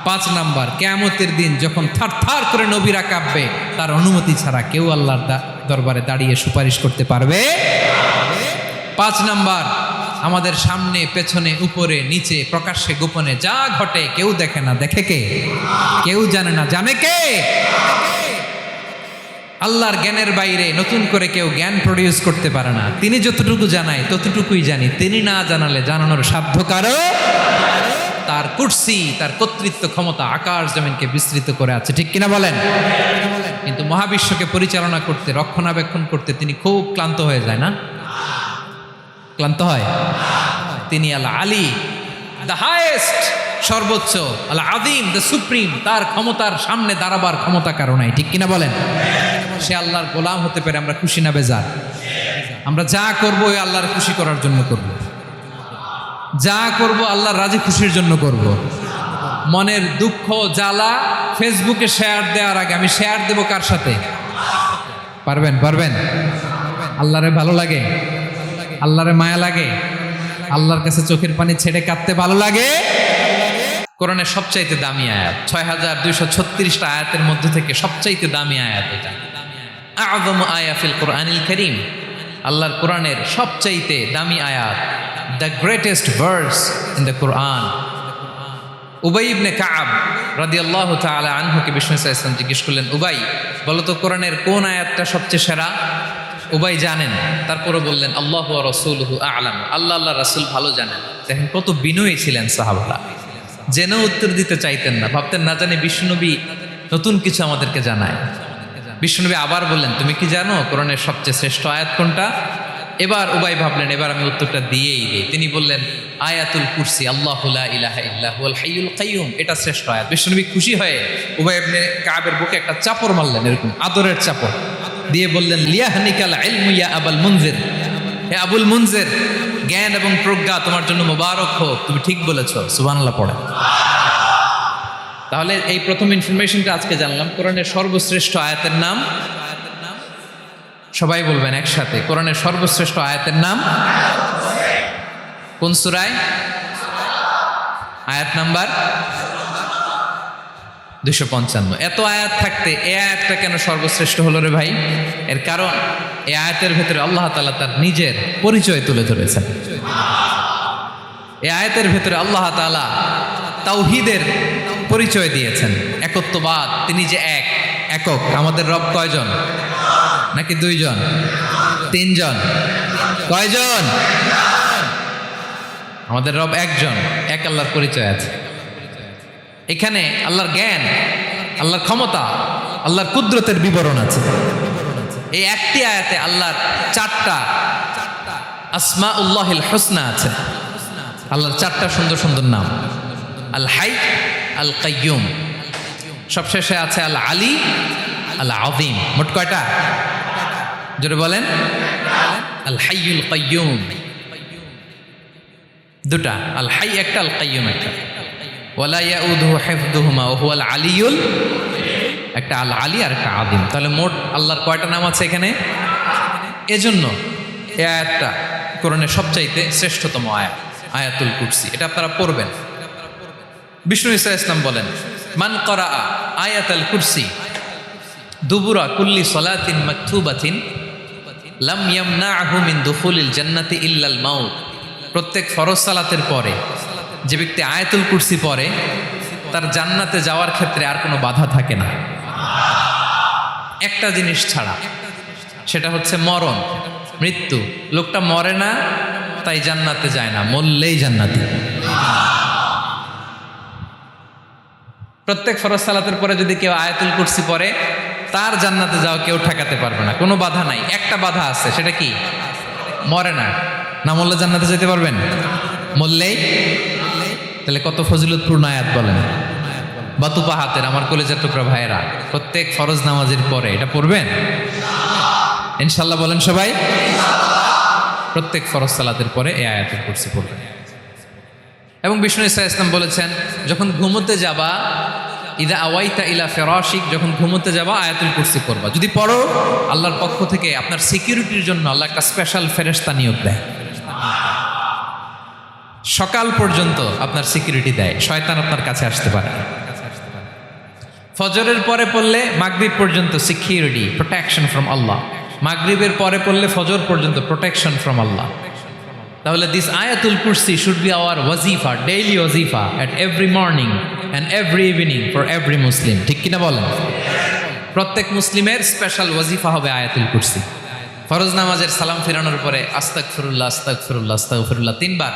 Speaker 1: 5 নাম্বার, কিয়ামতের দিন যখন থার থার করে নবীরা কাঁপবে, তার অনুমতি ছাড়া কেউ আল্লাহর দরবারে দাঁড়িয়ে সুপারিশ করতে পারবে। 5 নাম্বার, আমাদের সামনে পেছনে উপরে নিচে প্রকাশ্যে গোপনে যা ঘটে কেউ দেখে না, দেখে কে? কেউ জানে না, জানে কে? আল্লাহর জ্ঞানের বাইরে নতুন করে কেউ জ্ঞান প্রডিউস করতে পারে না। তিনি যতটুকু জানায় ততটুকুই জানি, তিনি না জানালে জানানোর সাধ্য কারো। তার কুরসি, তার কর্তৃত্ব ক্ষমতা আকাশ জমিনকে বিস্তৃত করে আছে। ঠিক কিনা বলেন? কিন্তু মহাবিশ্বকে পরিচালনা করতে, রক্ষণাবেক্ষণ করতে তিনি খুব ক্লান্ত হয়ে যায় না? ক্লান্ত হয়? তিনি আল আলী, দ্য হাইয়েস্ট, সর্বোচ্চ, আল আযীম, দ্য সুপ্রিম। তার ক্ষমতার সামনে দাঁড়াবার ক্ষমতা কারো নাই। ঠিক কিনা বলেন? সে আল্লাহর গোলাম হতে পারে আমরা খুশি না বেজার? আমরা যা করবো ওই আল্লাহর খুশি করার জন্য করব, যা করব আল্লাহর রাজি খুশির জন্য করব। মনের দুঃখ জ্বালা ফেসবুকে শেয়ার দেওয়ার আগে আমি শেয়ার দেব কার সাথে? পারবেন? পারবেন? আল্লাহরে ভালো লাগে, আল্লাহরে মায়া লাগে, আল্লাহর কাছে চোখের পানি ছেড়ে কাঁদতে ভালো লাগে। কোরআনের সবচাইতে দামি আয়াত, ৬,২৩৬টা আয়াতের মধ্যে থেকে সবচাইতে দামি আয়াত এটা। আযম আয়া ফিল কোরআনিল কারীম, আল্লাহর কোরআনের সবচাইতে দামি আয়াত, the greatest verse in the Quran. উবাই ইবনে কাব রাদিয়াল্লাহু তাআলা আনহুকে বিষ্ণু সাল্লাল্লাহু আলাইহি ওয়াসাল্লাম জিজ্ঞেস করলেন, উবাই বলো তো কোরআনের কোন আয়াতটা সবচেয়ে সেরা? উবাই জানেন, তারপরে বললেন আল্লাহু ওয়া রাসূলুহু আ'লাম, আল্লাহ আল্লাহ রাসূল ভালো জানেন। দেখেন কত বিনয়ী ছিলেন সাহাবারা, জেনেও উত্তর দিতে চাইতেন না, ভাবতেন না জানি বিষ্ণুনবী নতুন কিছু আমাদেরকে জানায়। বিষ্ণুনবী আবার বললেন, তুমি কি জানো কোরআনের সবচেয়ে শ্রেষ্ঠ আয়াত কোনটা? এবার উবাই ভাবলেন এবার আমি উত্তরটা দিয়েই দিই। তিনি বললেন আয়াতুল কুরসি, আল্লাহু লা ইলাহা ইল্লা হুয়াল হাইয়ুল কাইয়্যুম, এটা শ্রেষ্ঠ আয়াত। বিষ্ণুনবী খুশি হয়ে উবাই ইবনে কাবের বুকে একটা চাপড় মারলেন, এরকম আদরের চাপড় দিয়ে বললেন লিয়াহনিকাল ইলমু ইয়া আবুল মুনজির, হে আবুল মুনজির, জ্ঞান এবং প্রজ্ঞা তোমার জন্য মোবারক হোক, তুমি ঠিক বলেছো, সুবহানাল্লাহ পড়ে। তাহলে এই প্রথম ইনফরমেশনটা আজকে জানলাম, কোরআনের সর্বশ্রেষ্ঠ আয়াতের নাম, সবাই বলবেন একসাথে, কোরআনের সর্বশ্রেষ্ঠ আয়াতের নাম কোন সূরায়? আয়াত নাম্বার 255। এত আয়াত থাকতে এই আয়াতটা কেন সর্বশ্রেষ্ঠ হলো রে ভাই? এর কারণ এই আয়াতের ভেতরে আল্লাহ তাআলা তার নিজের পরিচয় তুলে ধরেছেন। এই আয়াতের ভেতরে আল্লাহ তাআলা তাওহীদের পরিচয় দিয়েছেন, একত্ববাদ, তিনি যে এক, একক। আমাদের রব কয়জন? নাকি দুইজন? তিনজন? কয়জন? আমাদের রব একজন, এক আল্লাহর পরিচয় আছে। এখানে আল্লাহর জ্ঞান, আল্লাহর ক্ষমতা, আল্লাহর কুদরতের বিবরণ আছে। এই একটি আয়াতে আল্লাহর 4টা আসমাউল্লাহিল হুসনা আছে, আল্লাহর 4টা সুন্দর সুন্দর নাম, আল হাই, আল কাইয়ুম, সবশেষে আছে আল আলী, আল আযীম। মোট কয়টা? জোরে বলেন। আল হাইয়ুল কাইয়ুম দুটা, আল হাই একটা, আল কাইয়ুম একটা। ওয়ালা ইয়াউদুহু হিফযুহুমা ওয়া হুয়াল আলিয়ুল, একটা আল আলী আর একটা আযীম। তাহলে মোট আল্লাহর কয়টা নাম আছে এখানে? এজন্য এই আয়াতটা কোরআনের সবচাইতে শ্রেষ্ঠতম আয়াত, আয়াতুল কুরসি। এটা আপনারা পড়বেন। বিষ্ণু ঈসা ইসলাম বলেন, মান করাআ আয়াতুল কুরসি দুবুরা কুল্লি সালাতিন মাকতুবাতিন লাম ইয়ামনাহু মিন দুখুলিল জান্নাতি ইল্লাল মাউত। প্রত্যেক ফরজ সালাতের পরে যে ব্যক্তি আয়াতুল কুরসি পড়ে তার জান্নাতে যাওয়ার ক্ষেত্রে আর কোনো বাধা থাকে না, একটা জিনিস ছাড়া, সেটা হচ্ছে মরণ, মৃত্যু। লোকটা মরে না তাই জান্নাতে যায় না, মরলেই জান্নাতি। প্রত্যেক ফরজ সালাতের পরে যদি কেউ আয়াতুল কুরসি পড়ে তার জান্নাতে যাওয়া কেউ ঠেকাতে পারবে না, কোনো বাধা নাই। একটা বাধা আছে, সেটা কি? মরে না, না মরলে জান্নাতে যেতে পারবেন, মরলেই। তাহলে কত ফজিলতপূর্ণ আয়াত বলেন। বাতুপা হাতের আমার কলেজের টুকরা ভাইয়েরা, প্রত্যেক ফরজ নামাজের পরে এটা পড়বেন ইনশাল্লাহ, বলেন সবাই। প্রত্যেক ফরজ সালাতের পরে এই আয়াতুল কুরসি পড়বেন। এবং বিষ্ণু ঈসা ইসলাম বলেছেন, যখন ঘুমোতে যাবা, ইদা আওয়াইতা ইলা ফিরাশিক, যখন ঘুমোতে যাবা আয়াতুল কুরসি পড়বা। যদি পড়ো, আল্লাহর পক্ষ থেকে আপনার সিকিউরিটির জন্য আল্লাহ একটা স্পেশাল ফেরেশতা নিয়োগ দেয়, সকাল পর্যন্ত আপনার সিকিউরিটি দেয়, শয়তান আপনার কাছে আসতে পারে। ফজরের পরে পড়লে মাগরিব পর্যন্ত সিকিউরিটি, প্রোটেকশন ফ্রম আল্লাহ। মাগরিবের পরে পড়লে ফজর পর্যন্ত প্রোটেকশন ফ্রম আল্লাহ। তাহলে দিস আয়াতুল কুরসি শুড বি আওয়ার ওয়াজিফা, ডেইলি ওয়াজিফা at every morning and every evening for every Muslim. ঠিক কিনা বলেন? প্রত্যেক মুসলিমের স্পেশাল ওয়াজিফা হবে আয়াতুল কুরসি। ফরজ নামাজের সালাম ফিরানোর পরে আস্তাগফিরুল্লাহ আস্তাগফিরুল্লাহ আস্তাগফিরুল্লাহ 3 বার,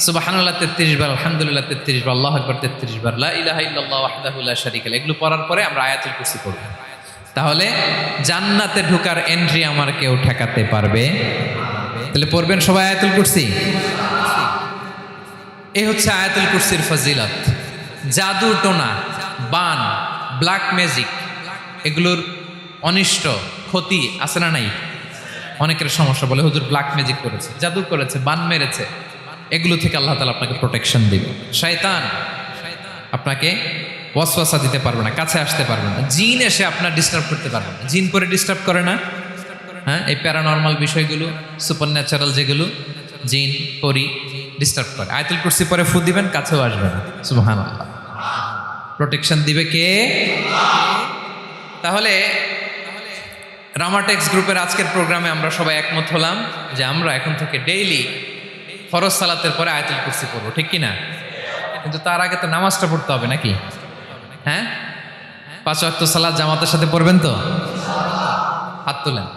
Speaker 1: সুবহানাল্লাহ 33 বার, আলহামদুলিল্লাহ 33 বার, আল্লাহু আকবার 33 বার, লা ইলাহা ইল্লাল্লাহ ওয়াহদাহু লা শারীকা লাহু, এগুলো পড়ার পরে আমরা আয়াতুল কুরসি পড়ব। তাহলে জান্নাতে ঢোকার এন্ট্রি আমার কেউ ঠেকাতে পারবে। তাহলে পড়বেন সবাই আয়াতুল কুরসি। এই হচ্ছে আয়াতুল কুরসির ফজিলত। জাদু টোনা, বান, ব্ল্যাক ম্যাজিক, এগুলোর অনিষ্ট ক্ষতি আছে না নাই? অনেকের সমস্যা, বলে হুজুর ব্ল্যাক ম্যাজিক করেছে, জাদু করেছে, বান মেরেছে, এগুলো থেকে আল্লাহ তাআলা আপনাকে প্রোটেকশন দিবে। শয়তান আপনাকে ওয়াসওয়াসা দিতে পারবে না, কাছে আসতে পারবে না, জিন এসে আপনার ডিস্টার্ব করতে পারবে না। জিন করে ডিস্টার্ব করে না? হ্যাঁ, এই প্যারানর্মাল বিষয়গুলো, সুপার ন্যাচারাল যেগুলো, জিন পরি ডিস্টার্ব করে। আয়াতুল কুরসি পরে ফু দিবেন, কাছেও আসবে না। সুবহানাল্লাহ। প্রোটেকশন দিবে কে? তাহলে রামাটেক্স গ্রুপের আজকের প্রোগ্রামে আমরা সবাই একমত হলাম যে আমরা এখন থেকে ডেইলি ফরজ সালাতের পরে আয়াতুল কুরসি পড়বো, ঠিক কি না? কিন্তু তার আগে তো নামাজটা পড়তে হবে নাকি? হ্যাঁ, 5 ওয়াক্ত সালাত জামাতের সাথে পড়বেন তো? হাত তুলেন,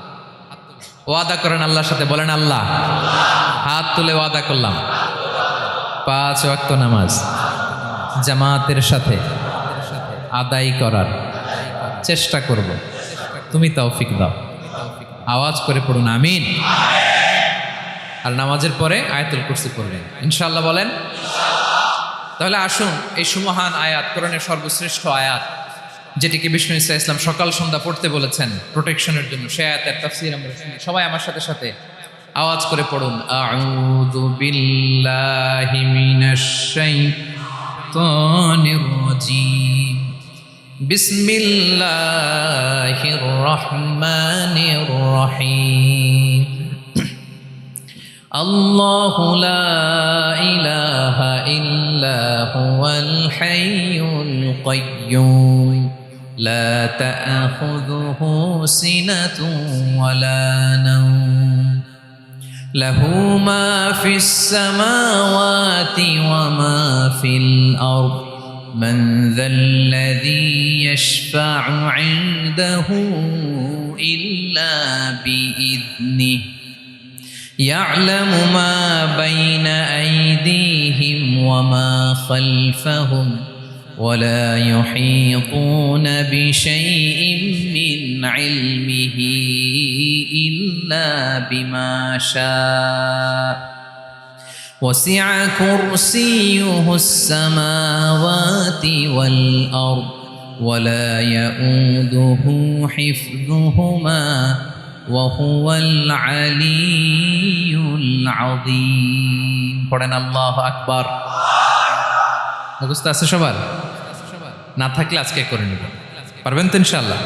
Speaker 1: ওয়াদা করেন আল্লাহর সাথে, বলেন আল্লাহ, হাত তুলে ওয়াদা করলাম 5 ওয়াক্ত নামাজ জামাতের সাথে আদায় করার চেষ্টা করব, তুমি তৌফিক দাও। আওয়াজ করে পড়ুন আমিন। আর নামাজের পরে আয়াতুল কুরসি পড়বেন ইনশাআল্লাহ, বলেন। তাহলে আসুন এই সুমহান আয়াত, কোরআনের সর্বশ্রেষ্ঠ আয়াত, যেটিকে বিষ্ণু ইসা ইসলাম সকাল সন্ধ্যা পড়তে বলেছেন প্রোটেকশনের জন্য, সে আয়াতের তাফসীর আমরা শুনি। সবাই আমার সাথে সাথে আওয়াজ করে পড়ুন, আউযু বিল্লাহি মিনাশ শাইতানির রাজীম, বিসমিল্লাহির রহমানির রহিম। আল্লাহু লা ইলাহা ইল্লা হুয়াল হাইয়ুল কাইয়্যুম লা তা'খুযুহু সিনাতুন ওয়ালা নাওম লাহু মা ফিস সামাওয়াতি ওয়া মা ফিল আরদ মান যাল্লাযী ইয়াশফা'ু 'ইনদাহু ইল্লা বিইذনিহি يعلم ما بين أيديهم وما خلفهم ولا يحيطون بشيء من علمه إلا بما شاء وسع كرسيه السماوات والأرض ولا يؤوده حفظهما وهو العلي العظيم। পড়েন আল্লাহু আকবার। মুখস্থ আছে সবার? না থাকলে আজকে করে নেবেন, পারবেন তো ইনশাআল্লাহ।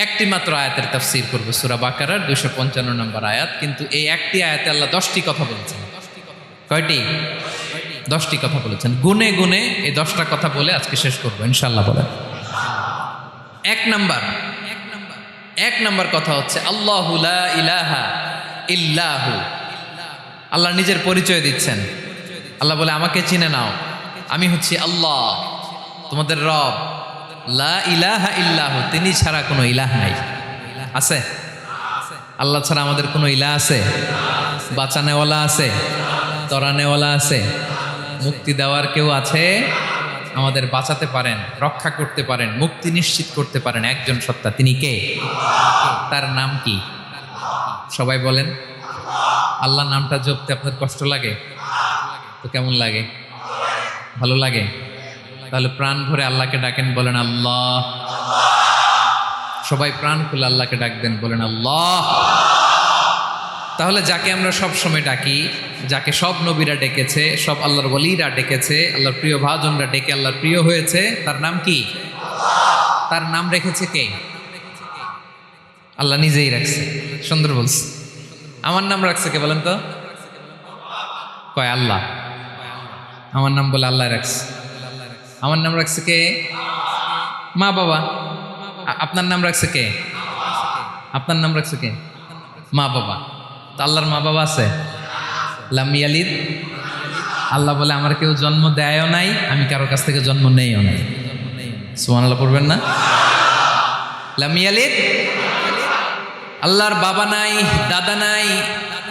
Speaker 1: একটি মাত্র আয়াতের তাফসীর করব, সূরা বাকারার 255 নম্বর আয়াত। কিন্তু এই একটি আয়াতে আল্লাহ 10টি কথা বলেছেন। কয়টি? 10টি কথা বলেছেন। গুনে গুনে এই 10টা কথা বলে আজকে শেষ করব ইনশাআল্লাহ। বলেন। এক নাম্বার কথা হচ্ছে আল্লাহু লা ইলাহা ইল্লাহু। আল্লাহ নিজের পরিচয় দিচ্ছেন। আল্লাহ বলে, আমাকে চিনে নাও, আমি হচ্ছি আল্লাহ, তোমাদের রব। লা ইলাহা ইল্লাহু, তিনি ছাড়া কোনো ইলাহ নাই। আছে? আল্লাহ ছাড়া আমাদের কোনো ইলাহ আছে? বাঁচানেওয়ালা আছে? তরানেওয়ালা আছে? মুক্তি দেওয়ার কেউ আছে? আমাদের বাঁচাতে পারেন, রক্ষা করতে পারেন, মুক্তি নিশ্চিত করতে পারেন একজন সত্তা। তিনি কে? তার নাম কি? সবাই বলেন। আল্লাহ নামটা জপতে আপনার কষ্ট লাগে তো কেমন লাগে? ভালো লাগে? তাহলে প্রাণ ভরে আল্লাহকে ডাকেন, বলেন আল্লাহ। সবাই প্রাণ খুলে আল্লাহকে ডাকবেন, বলেন আল্লাহ। তাহলে যাকে আমরা সব সময় ডাকি, যাকে সব নবীরা ডেকেছে, সব আল্লাহর ওয়ালিরা ডেকেছে, আল্লাহর প্রিয় ভাজনরা ডেকে আল্লাহর প্রিয় হয়েছে, তার নাম কি? তার নাম রেখেছে কে? আল্লাহ নিজেই রাখছে। সুন্দর বলছে। আমার নাম রাখছে কে বলেন তো? কয় আল্লাহ। আমার নাম বলে আল্লাহ রাখছে। আমার নাম রাখছে কে? মা বাবা। আপনার নাম রাখছে কে? আপনার নাম রাখছে কে? মা বাবা। তো আল্লাহর মা বাবা আছে? লাম ইয়ালিদ। আল্লাহ বলে, আমার কেউ জন্ম দেয়ও নাই, আমি কারোর কাছ থেকে জন্ম নেইও নাই। সুবহানাল্লাহ পড়বেন না? লাম ইয়ালিদ। আল্লাহর বাবা নাই, দাদা নাই,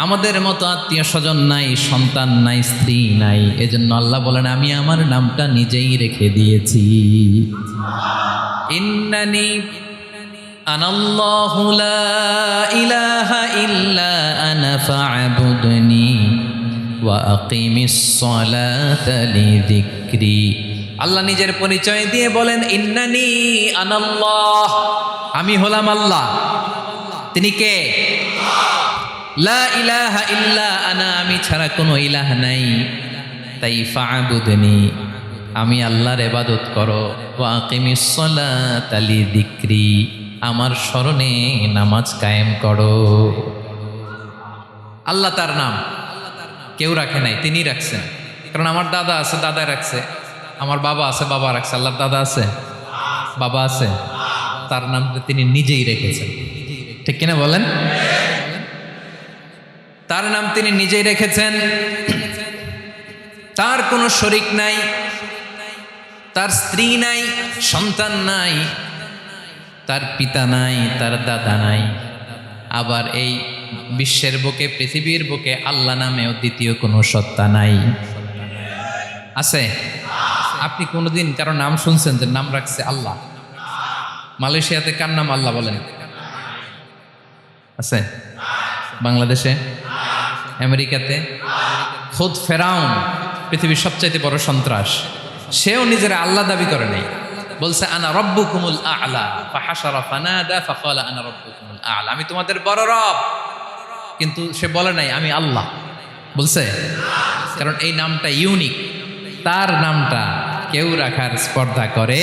Speaker 1: আমাদের মতো আত্মীয় স্বজন নাই, সন্তান নাই, স্ত্রী নাই। এজন্য আল্লাহ বলেন, আমি আমার নামটা নিজেই রেখে দিয়েছি। ইন্নানি আনাল্লাহু লা ইলাহা ইল্লা আনা ফা'বুদনি ওয়া আকিমিস সালাতা লিযিকরি। আল্লাহ নিজের পরিচয় দিয়ে বলেন, ইন্নানি আনাল্লাহ, আমি হলাম আল্লাহ। তিনি কে? লা ইলাহা ইল্লা আনা, আমি ছাড়া কোনো ইলাহ নাই। তাই ফা'বুদনি, আমি আল্লাহর ইবাদত করো, ওয়া আকিমিস সালাতা লিযিকরি, আমার স্মরণে নামাজ কায়েম করো। আল্লাহ তার নাম কেউ রাখে নাই, তিনি রাখছেন। কারণ আমার দাদা আছে, দাদা রাখছে, আমার বাবা আছে, বাবা রাখছে। আল্লাহর দাদা আছে, বাবা আছে, তার নাম তিনি নিজেই রেখেছেন। ঠিক কিনা বলেন? তার নাম তিনি নিজেই রেখেছেন। তার কোনো শরীক নাই, তার স্ত্রী নাই, সন্তান নাই, তার পিতা নাই, তার দাদা নাই। আবার এই বিশ্বের বুকে, পৃথিবীর বুকে আল্লাহ নামেও দ্বিতীয় কোনো সত্তা নাই। আছে? আপনি কোনোদিন কারো নাম শুনছেন যে নাম রাখছে আল্লাহ? মালয়েশিয়াতে কার নাম আল্লাহ বলেন? আছে? বাংলাদেশে, আমেরিকাতে খোদ ফেরাউন, পৃথিবীর সবচাইতে বড় সন্ত্রাস, সেও নিজের আল্লাহ দাবি করে নাই। বলছে আনা রব্বুকুমুল আ'লা, ফাহাশারা ফানাদা ফাকালা আনা রব্বুকুমুল আ'লা, আমি তোমাদের বড় রব। কিন্তু সে বলে নাই আমি আল্লাহ, বলছে? কারণ এই নামটা ইউনিক, তার নামটা কেউ রাখার স্পর্ধা করে।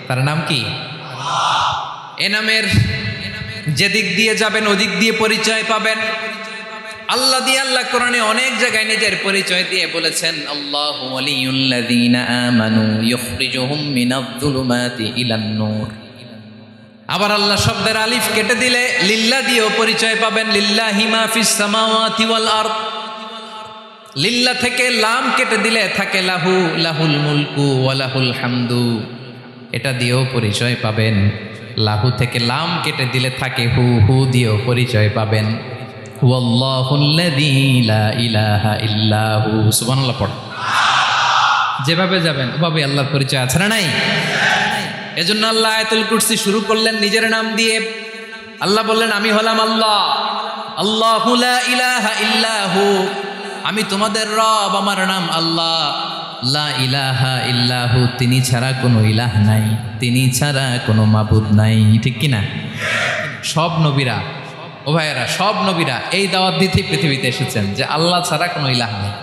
Speaker 1: তার নাম কি? এ নামের যেদিক দিয়ে যাবেন ওদিক দিয়ে পরিচয় পাবেন। আল্লাহ দিয়ে আল্লাহ কোরআনে অনেক জায়গায় নিজের পরিচয় দিয়ে বলেছেন, আল্লাহু ওয়ালিয়ুল্লাযীনা আমানু ইউখরিজুহুম মিনায-যুলুমাতি ইলান-নূর। আবার আল্লাহ শব্দের আলিফ কেটে দিলে লিল্লাহ দিয়েও পরিচয় পাবেন। লিল্লাহি মা ফিস সামাওয়াতি ওয়াল আরদ। লিল্লাহ থেকে লাম কেটে দিলে থাকে লাহু, লাহুল মুলকু ওয়া লাহুল হামদু, এটা দিয়েও পরিচয় পাবেন। লাহু থেকে লাম কেটে দিলে থাকে হু, হু দিয়েও পরিচয় পাবেন। হুয়াল্লাহুল্লাযী লা ইলাহা ইল্লাহু। সুবহানাল্লাহ পড়। যেভাবে যাবেন ওভাবে আল্লাহর পরিচয় আছে না নাই? এজন্য আল্লাহ আয়াতুল কুরসি শুরু করলেন নিজের নাম দিয়ে। আল্লাহ বললেন আমি হলাম আল্লাহ, আল্লাহু লা ইলাহা ইল্লাহু, আমি তোমাদের রব, আমার নাম আল্লাহ। লা ইলাহা ইল্লাহু, তিনি ছাড়া কোনো ইলাহ নাই, তিনি ছাড়া কোনো মাবুদ নাই। ঠিক কিনা? সব নবীরা, ও ভাইয়েরা, সব নবীরা এই দাওয়াত দিতে পৃথিবীতে এসেছেন যে আল্লাহ ছাড়া কোনো ইলাহ নেই।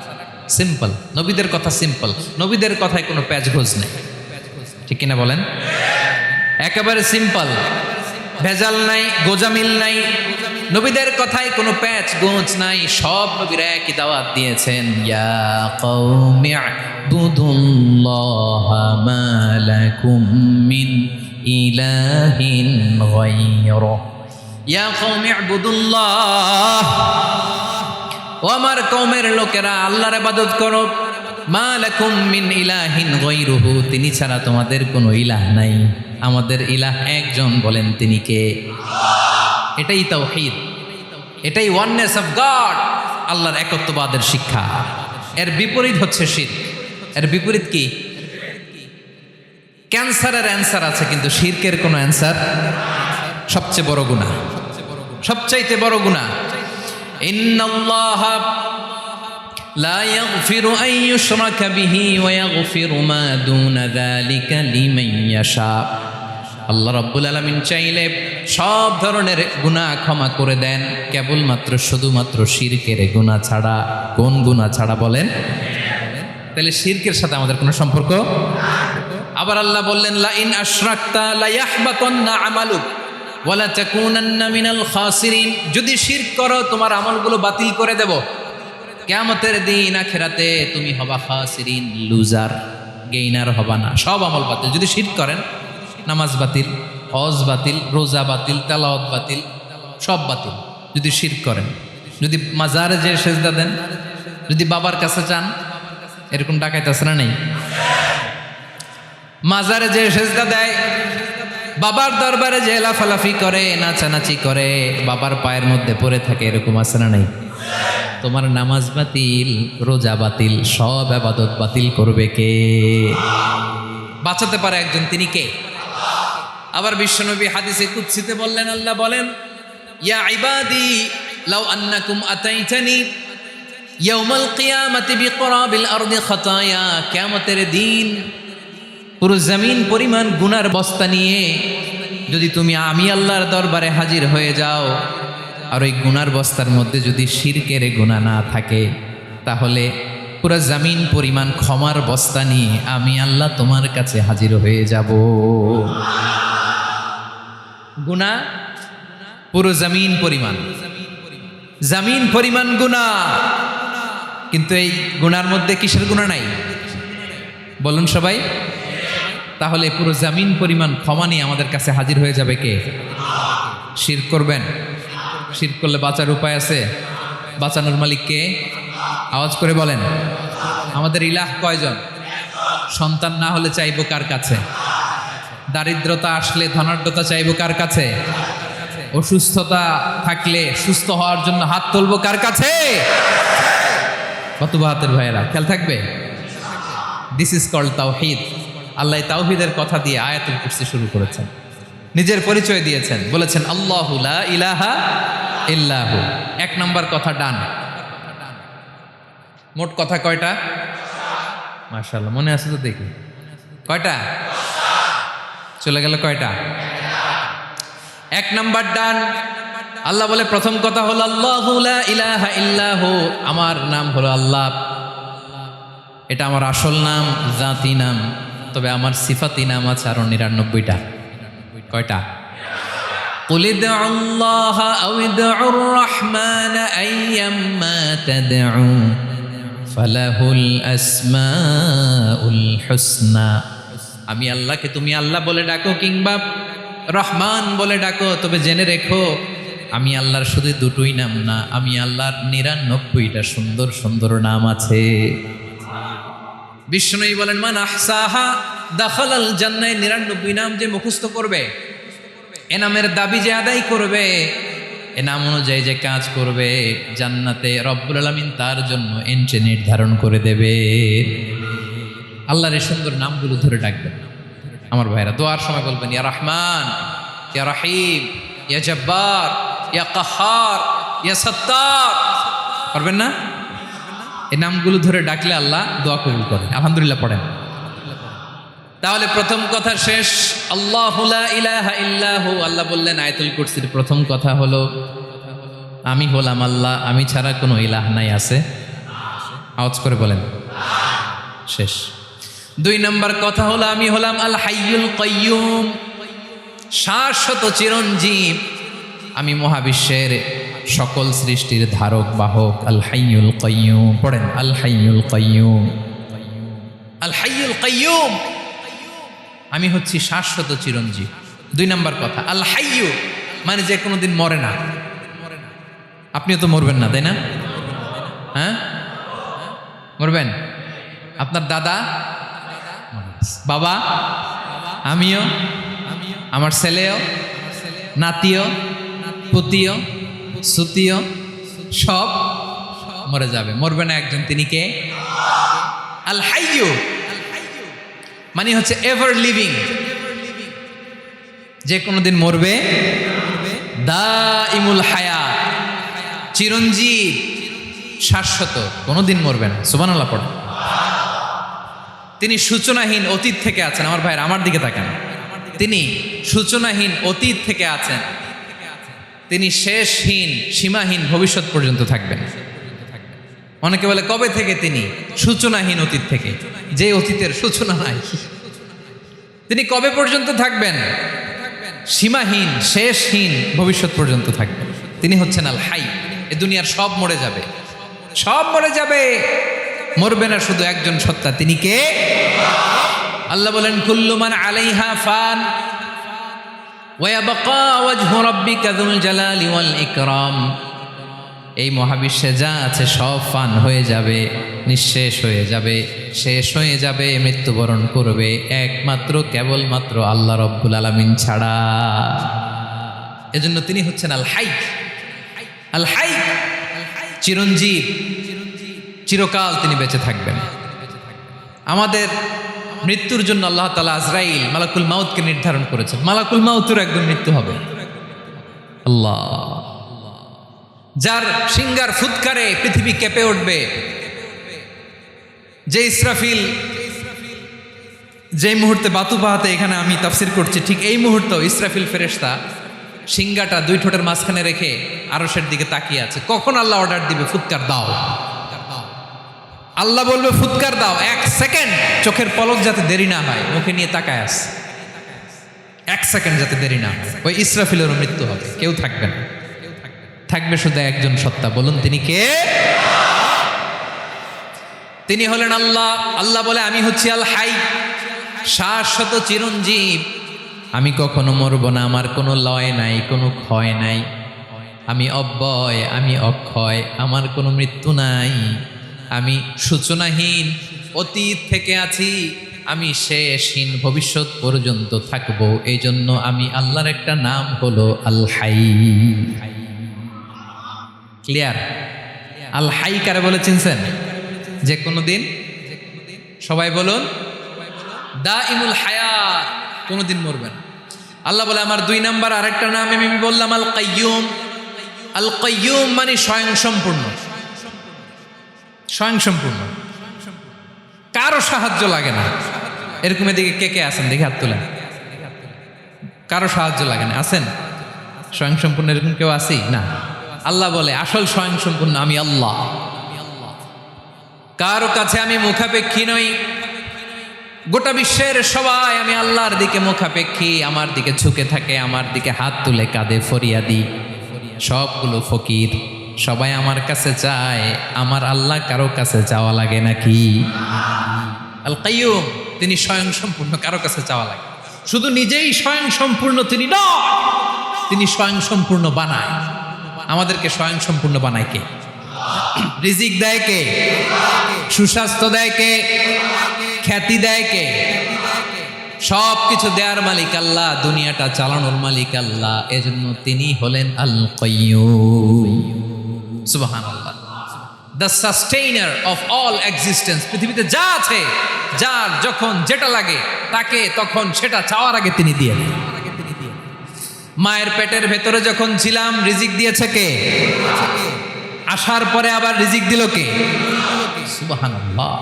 Speaker 1: সিম্পল, নবীদের কথা সিম্পল, নবীদের কথায় কোনো প্যাচগোজ নেই। ঠিক কিনা বলেন? একেবারে সিম্পল, ভেজাল নাই, গোজামিল নাই, নবীদের কথায় কোনো প্যাচ গোজ নাই। সব নবীরা একই দাওয়াত দিয়েছেন, ইয়া কওমি ইবুদুল্লাহা মা লাকুম মিন ইলাহিন গায়রুহু। ইয়া কওমি ইবুদুল্লাহ, ও আমার কওমের লোকেরা আল্লাহর ইবাদত করো। মা লাকুম মিন ইলাহিন গায়রুহু, তিনি ছাড়া তোমাদের কোনো ইলাহ নাই। আমাদের ইলাহ একজন, বলেন তিনি কে? এটাই তাওহীদ, এটাই ওয়াননেস অফ গড, আল্লাহর একত্ববাদের শিক্ষা। এর বিপরীত হচ্ছে শিরক। এর বিপরীত কি? ক্যান্সারের অ্যান্সার আছে কিন্তু শিরকের কোনো অ্যান্সার। সবচেয়ে বড় গুনাহ, সবচাইতে বড় গুনাহ। ইন্নাল্লাহা লা ইয়াগফিরু আন ইউশরাকা বিহি ওয়া ইয়াগফিরু মা দুনা যালিকা লিমান ইয়াশা। আল্লাহ রাব্বুল আলামিন চাইলে সব ধরনের গুনাহ ক্ষমা করে দেন, কেবলমাত্র শুধুমাত্র শিরকের গুনাহ ছাড়া। কোন গুনাহ ছাড়া বলেন? তাহলে শিরকের সাথে আমাদের কোনো সম্পর্ক। আবার আল্লাহ বললেন, লা ইন আশরাকতা লা ইয়াহবাতান্না আমালুক ওয়া লা তাকুনান্না মিনাল খাসিরিন। যদি শিরক করো তোমার আমলগুলো বাতিল করে দেব, কিয়ামতের দিন আখিরাতে তুমি হবা খাসিরিন, লুজার, গেইনার হবা না। সব আমল বাতিল যদি শিরক করেন। নামাজ বাতিল, হজ বাতিল, রোজা বাতিল, তেলাওয়াত বাতিল, সব বাতিল যদি শিরক করেন। যদি মাজারে যে সেজদা দেন, যদি বাবার কাছে চান, এরকম ডাকাইতে আছে না নেই? মাজারে যে সেজদা দেয়, বাবার দরবারে যে লাফালাফি করে, নাচানাচি করে, বাবার পায়ের মধ্যে পড়ে থাকে, এরকম আছে না নেই? তোমার নামাজ বাতিল, রোজা বাতিল, সব ইবাদত বাতিল করবে কে? বাঁচাতে পারে একজন, তিনি কে? আবার বিশ্বনবী হাদিসে কুদসিতে বললেন, আল্লাহ বলেন, ইয়া ইবাদি লাউ আন্নাকুম আতাইতানি ইয়াউমাল কিয়ামাতি বিকরাবিল আরদি খাতায়া। কিয়ামতের দিন পুরো জমিন পরিমাণ গুনার বস্তা নিয়ে যদি তুমি আমি আল্লাহর দরবারে হাজির হয়ে যাও, আর ওই গুনার বস্তার মধ্যে যদি শিরকের গুনাহ না থাকে, তাহলে পুরা জমিন পরিমাণ ক্ষমার বস্তা নিয়ে আমি আল্লাহ তোমার কাছে হাজির হয়ে যাব। গুনাহ পুরো জমিন পরিমাণ গুনাহ, কিন্তু এই গুনার মধ্যে কিসের গুনাহ নাই বলুন সবাই? তাহলে পুরো জমিন পরিমাণ ক্ষমা নিয়ে আমাদের কাছে হাজির হয়ে যাবে কে? শিরক করবেন? শিরক করলে বাঁচার উপায় আছে? বাঁচানোর মালিক কে? আওয়াজ করে বলেন। আমাদের ইলাহ কয়জন? সন্তান না হলে চাইবো কার কাছে? দারিদ্রতা আসলে ধনাঢ্যতা চাইবো কার কাছে? অসুস্থতা থাকলে সুস্থ হওয়ার জন্য হাত তুলবো কার কাছে? কত বাহাতের ভাইয়েরা, খেয়াল থাকবে। দিস ইজ কল্ড তাওহীদ। আল্লাহ তাওহীদের কথা দিয়ে আয়াতুল কুরসি শুরু করেছেন, নিজের পরিচয় দিয়েছেন, বলেছেন আল্লাহু লা ইলাহা ইল্লাহু। এক নম্বর কথা ডান। মোট কথা কয়টা? মাশাআল্লাহ, মনে আছে তো দেখি। কয়টা? চলে গেল কয়টা? এক নাম্বার ডান। আল্লাহ বলে প্রথম কথা হলো আল্লাহু লা ইলাহা ইল্লাহু, আমার নাম হলো আল্লাহ। এটা আমার আসল নাম, জাতি নাম, তবে আমার সিফাতি নাম আছে আরো 99টা। কয়টা? قل ادعوا الله أو ادعوا الرحمن أيما تدعوا فله الأسماء الحسنى। আমি আল্লাহকে তুমি আল্লাহ বলে ডাকো কিংবা রহমান বলে ডাকো, তবে জেনে রেখো আমি আল্লাহর শুধু দুটোই নাম না, আমি আল্লাহর 99টা সুন্দর সুন্দর নাম আছে। বিষ্ণু বলেন মান আহসাহা দাখালাল জান্নাহ। 99 নাম যে মুখস্থ করবে, এ নামের দাবি যে আদায় করবে, এ নাম অনুযায়ী যে কাজ করবে, জান্নাতে রব্বুল আলামিন তার জন্য এন্ট্রি নির্ধারণ করে দেবে। আল্লাহর এই সুন্দর নামগুলো ধরে ডাকবেন। আমার ভাইরা দোয়ার সময় বলবেন ইয়া রহমান, ইয়া রহিম, ইয়া জব্বার, ইয়া কাহার, ইয়া সত্তার। পারবেন না? এই নামগুলো ধরে ডাকলে আল্লাহ দোয়া কবুল করেন। আলহামদুলিল্লাহ পড়েন। তাহলে প্রথম কথা শেষ, আল্লাহু লা ইলাহা ইল্লাহু। আল্লাহ বললেন আয়াতুল কুরসির প্রথম কথা হলো আমি হলাম আল্লাহ, আমি ছাড়া কোনো ইলাহ নাই। আছে? আওয়াজ করে বলেন। শেষ। 2 নম্বর কথা হলো আমি হলাম আল হাইয়ুল কাইয়ুম, শাশ্বত চিরঞ্জীব। আমি মহাবিশ্বের সকল সৃষ্টির ধারক বাহক। আল হাইয়ুল কাইয়ুম পড়েন। আল হাইয়ুল কাইয়ুম, আল হাইয়ুল কাইয়ুম। আমি হচ্ছি শাশ্বত চিরঞ্জীব। 2 নম্বর কথা আল হাইয়ু, মানে যে কোনোদিন মরে না। আপনিও তো মরবেন না, তাই না? হ্যাঁ, মরবেন। আপনার দাদা, বাবা, আমিও, আমার ছেলেও, নাতিও, পুতিও, সুতিও সব মরে যাবে। মরবে না একজন, তিনি কে? আল হাইয়ু মানে হচ্ছে এভার লিভিং, যে কোনোদিন মরবে। দাইমুল হায়াত, চিরঞ্জীব, শাশ্বত, কোনোদিন মরবে না। সুবহানাল্লাহ পড়ে। তিনি সূচনাহীন অতীত থেকে আছেন। আমার ভাইয়ের আমার দিকে তাকান। তিনি সূচনাহীন অতীত থেকে আছেন, তিনি শেষহীন সীমাহীন ভবিষ্যৎ পর্যন্ত থাকবেন। অনেকে বলে কবে থেকে? তিনি সূচনাহীন অতীত থেকে, যে অতীতের সূচনা নাই। তিনি কবে পর্যন্ত থাকবেন? সীমাহীন শেষহীন ভবিষ্যৎ পর্যন্ত থাকবেন। তিনি হচ্ছেন আল হাই। এ দুনিয়ার সব মরে যাবে, সব মরে যাবে, মরবে না শুধু একজন সত্তা। তিনি কে? আল্লাহ বলেন কুল্লু মান আলাইহা ফান ওয়া ইয়াবকা ওয়াজহু রাব্বিকা যুল জালালি ওয়াল ইকরাম। এই মহাবিশ্বে যা আছে সব ফান হয়ে যাবে, নিঃশেষ হয়ে যাবে, শেষ হয়ে যাবে, মৃত্যুবরণ করবে, একমাত্র কেবলমাত্র আল্লাহ রব্বুল আলামিন ছাড়া। এজন্য তিনি হচ্ছেন আল হাই। আল হাই চিরঞ্জীব, চিরকাল তিনি বেঁচে থাকবেন। আমাদের মৃত্যুর জন্য আল্লাহ তাআলা আজরাইল মালাকুল মাউতকে নির্ধারণ করেছেন। মালাকুল মাউতের একদম মৃত্যু হবে। আল্লাহ, যার সিঙ্গার ফুৎকারে পৃথিবী কেঁপে উঠবে, যে ইসরাফিল যে মুহূর্তে বাতু পাহাতে এখানে আমি তাফসির করছি, ঠিক এই মুহূর্তে ইসরাফিল ফেরেশতা সিঙ্গাটা 2 ঠোঁটের মাঝখানে রেখে আরশের দিকে তাকিয়ে আছে। কখন আল্লাহ অর্ডার দিবে ফুৎকার দাও। আল্লাহ বলবে ফুৎকার দাও, 1 সেকেন্ড চোখের পলক যাতে দেরি না হয়, মুখে নিয়ে তাকায় আস, 1 সেকেন্ড যাতে দেরি না হয়। ওই ইসরাফিলেরও মৃত্যু হবে, কেউ থাকবে না, থাকবে শুধু একজন সত্তা। বলুন তিনি কে? তিনি হলেন আল্লাহ। আল্লাহ বলে আমি হচ্ছি আল হাই, শাশ্বত চিরঞ্জীব, আমি কখনো মরব না, আমার কোনো লয় নাই, কোনো ক্ষয় নাই, আমি অব্যয়, আমি অক্ষয়, আমার কোনো মৃত্যু নাই, আমি সূচনাহীন, অতীত থেকে আছি, আমি শেষহীন, ভবিষ্যৎ পর্যন্ত থাকবো। এই জন্য আমি আল্লাহর একটা নাম হলো আল হাই। ক্লিয়ার? আল হাই কারে বলে চিনছেন? যে কোনো দিন, সবাই বলুন, দাইমুল হায়াত, কোনোদিন মরবেন। আল্লাহ বলে আমার 2 নাম্বার আরেকটা নাম আমি বললাম আল কাইয়ুম। আল কাইয়ুম মানে স্বয়ং সম্পূর্ণ, স্বয়ং সম্পূর্ণ, কারো সাহায্য লাগে না। এরকম এদিকে কে কে আছেন দেখে হাত তুলেন। কারো সাহায্য লাগে না, আছেন? স্বয়ং সম্পূর্ণ এরকম কেউ আছি না? আল্লাহ বলে আসল স্বয়ং সম্পূর্ণ আমি আল্লাহ। কারো কাছে আমি মুখাপেক্ষী নই, গোটা বিশ্বের সবাই আমি আল্লাহর দিকে মুখাপেক্ষী, আমার দিকে ঝুঁকে থাকে, আমার দিকে হাত তুলে কাঁদে ফরিয়াদি, সবগুলো ফকির, সবাই আমার কাছে চায়। আমার আল্লাহ কারো কাছে চাওয়া লাগে নাকি? আল কাইয়ুম, তিনি স্বয়ং সম্পূর্ণ, কারো কাছে চাওয়া লাগে। শুধু নিজেই স্বয়ং সম্পূর্ণ তিনি নয়, তিনি স্বয়ং সম্পূর্ণ বানায়। আমাদেরকে স্বয়ং সম্পূর্ণ বানায় কে? রিজিক দেয় কে? সুস্বাস্থ্য দেয় কে? খ্যাতি দেয় কে? সব কিছু দেওয়ার মালিক আল্লাহ, দুনিয়াটা চালানোর মালিক আল্লাহ। এজন্য তিনি হলেন আল কাইয়ুম। সুবহানাল্লাহ। The sustainer of all existence. পৃথিবীতে যা আছে, যার যখন যেটা লাগে তাকে তখন সেটা চাওয়ার আগে তিনি দিয়ে দেন। মায়ের পেটের ভেতরে যখন ছিলাম রিজিক দিয়েছে কে? আসার পরে আবার রিজিক দিল কে? সুবহানাল্লাহ।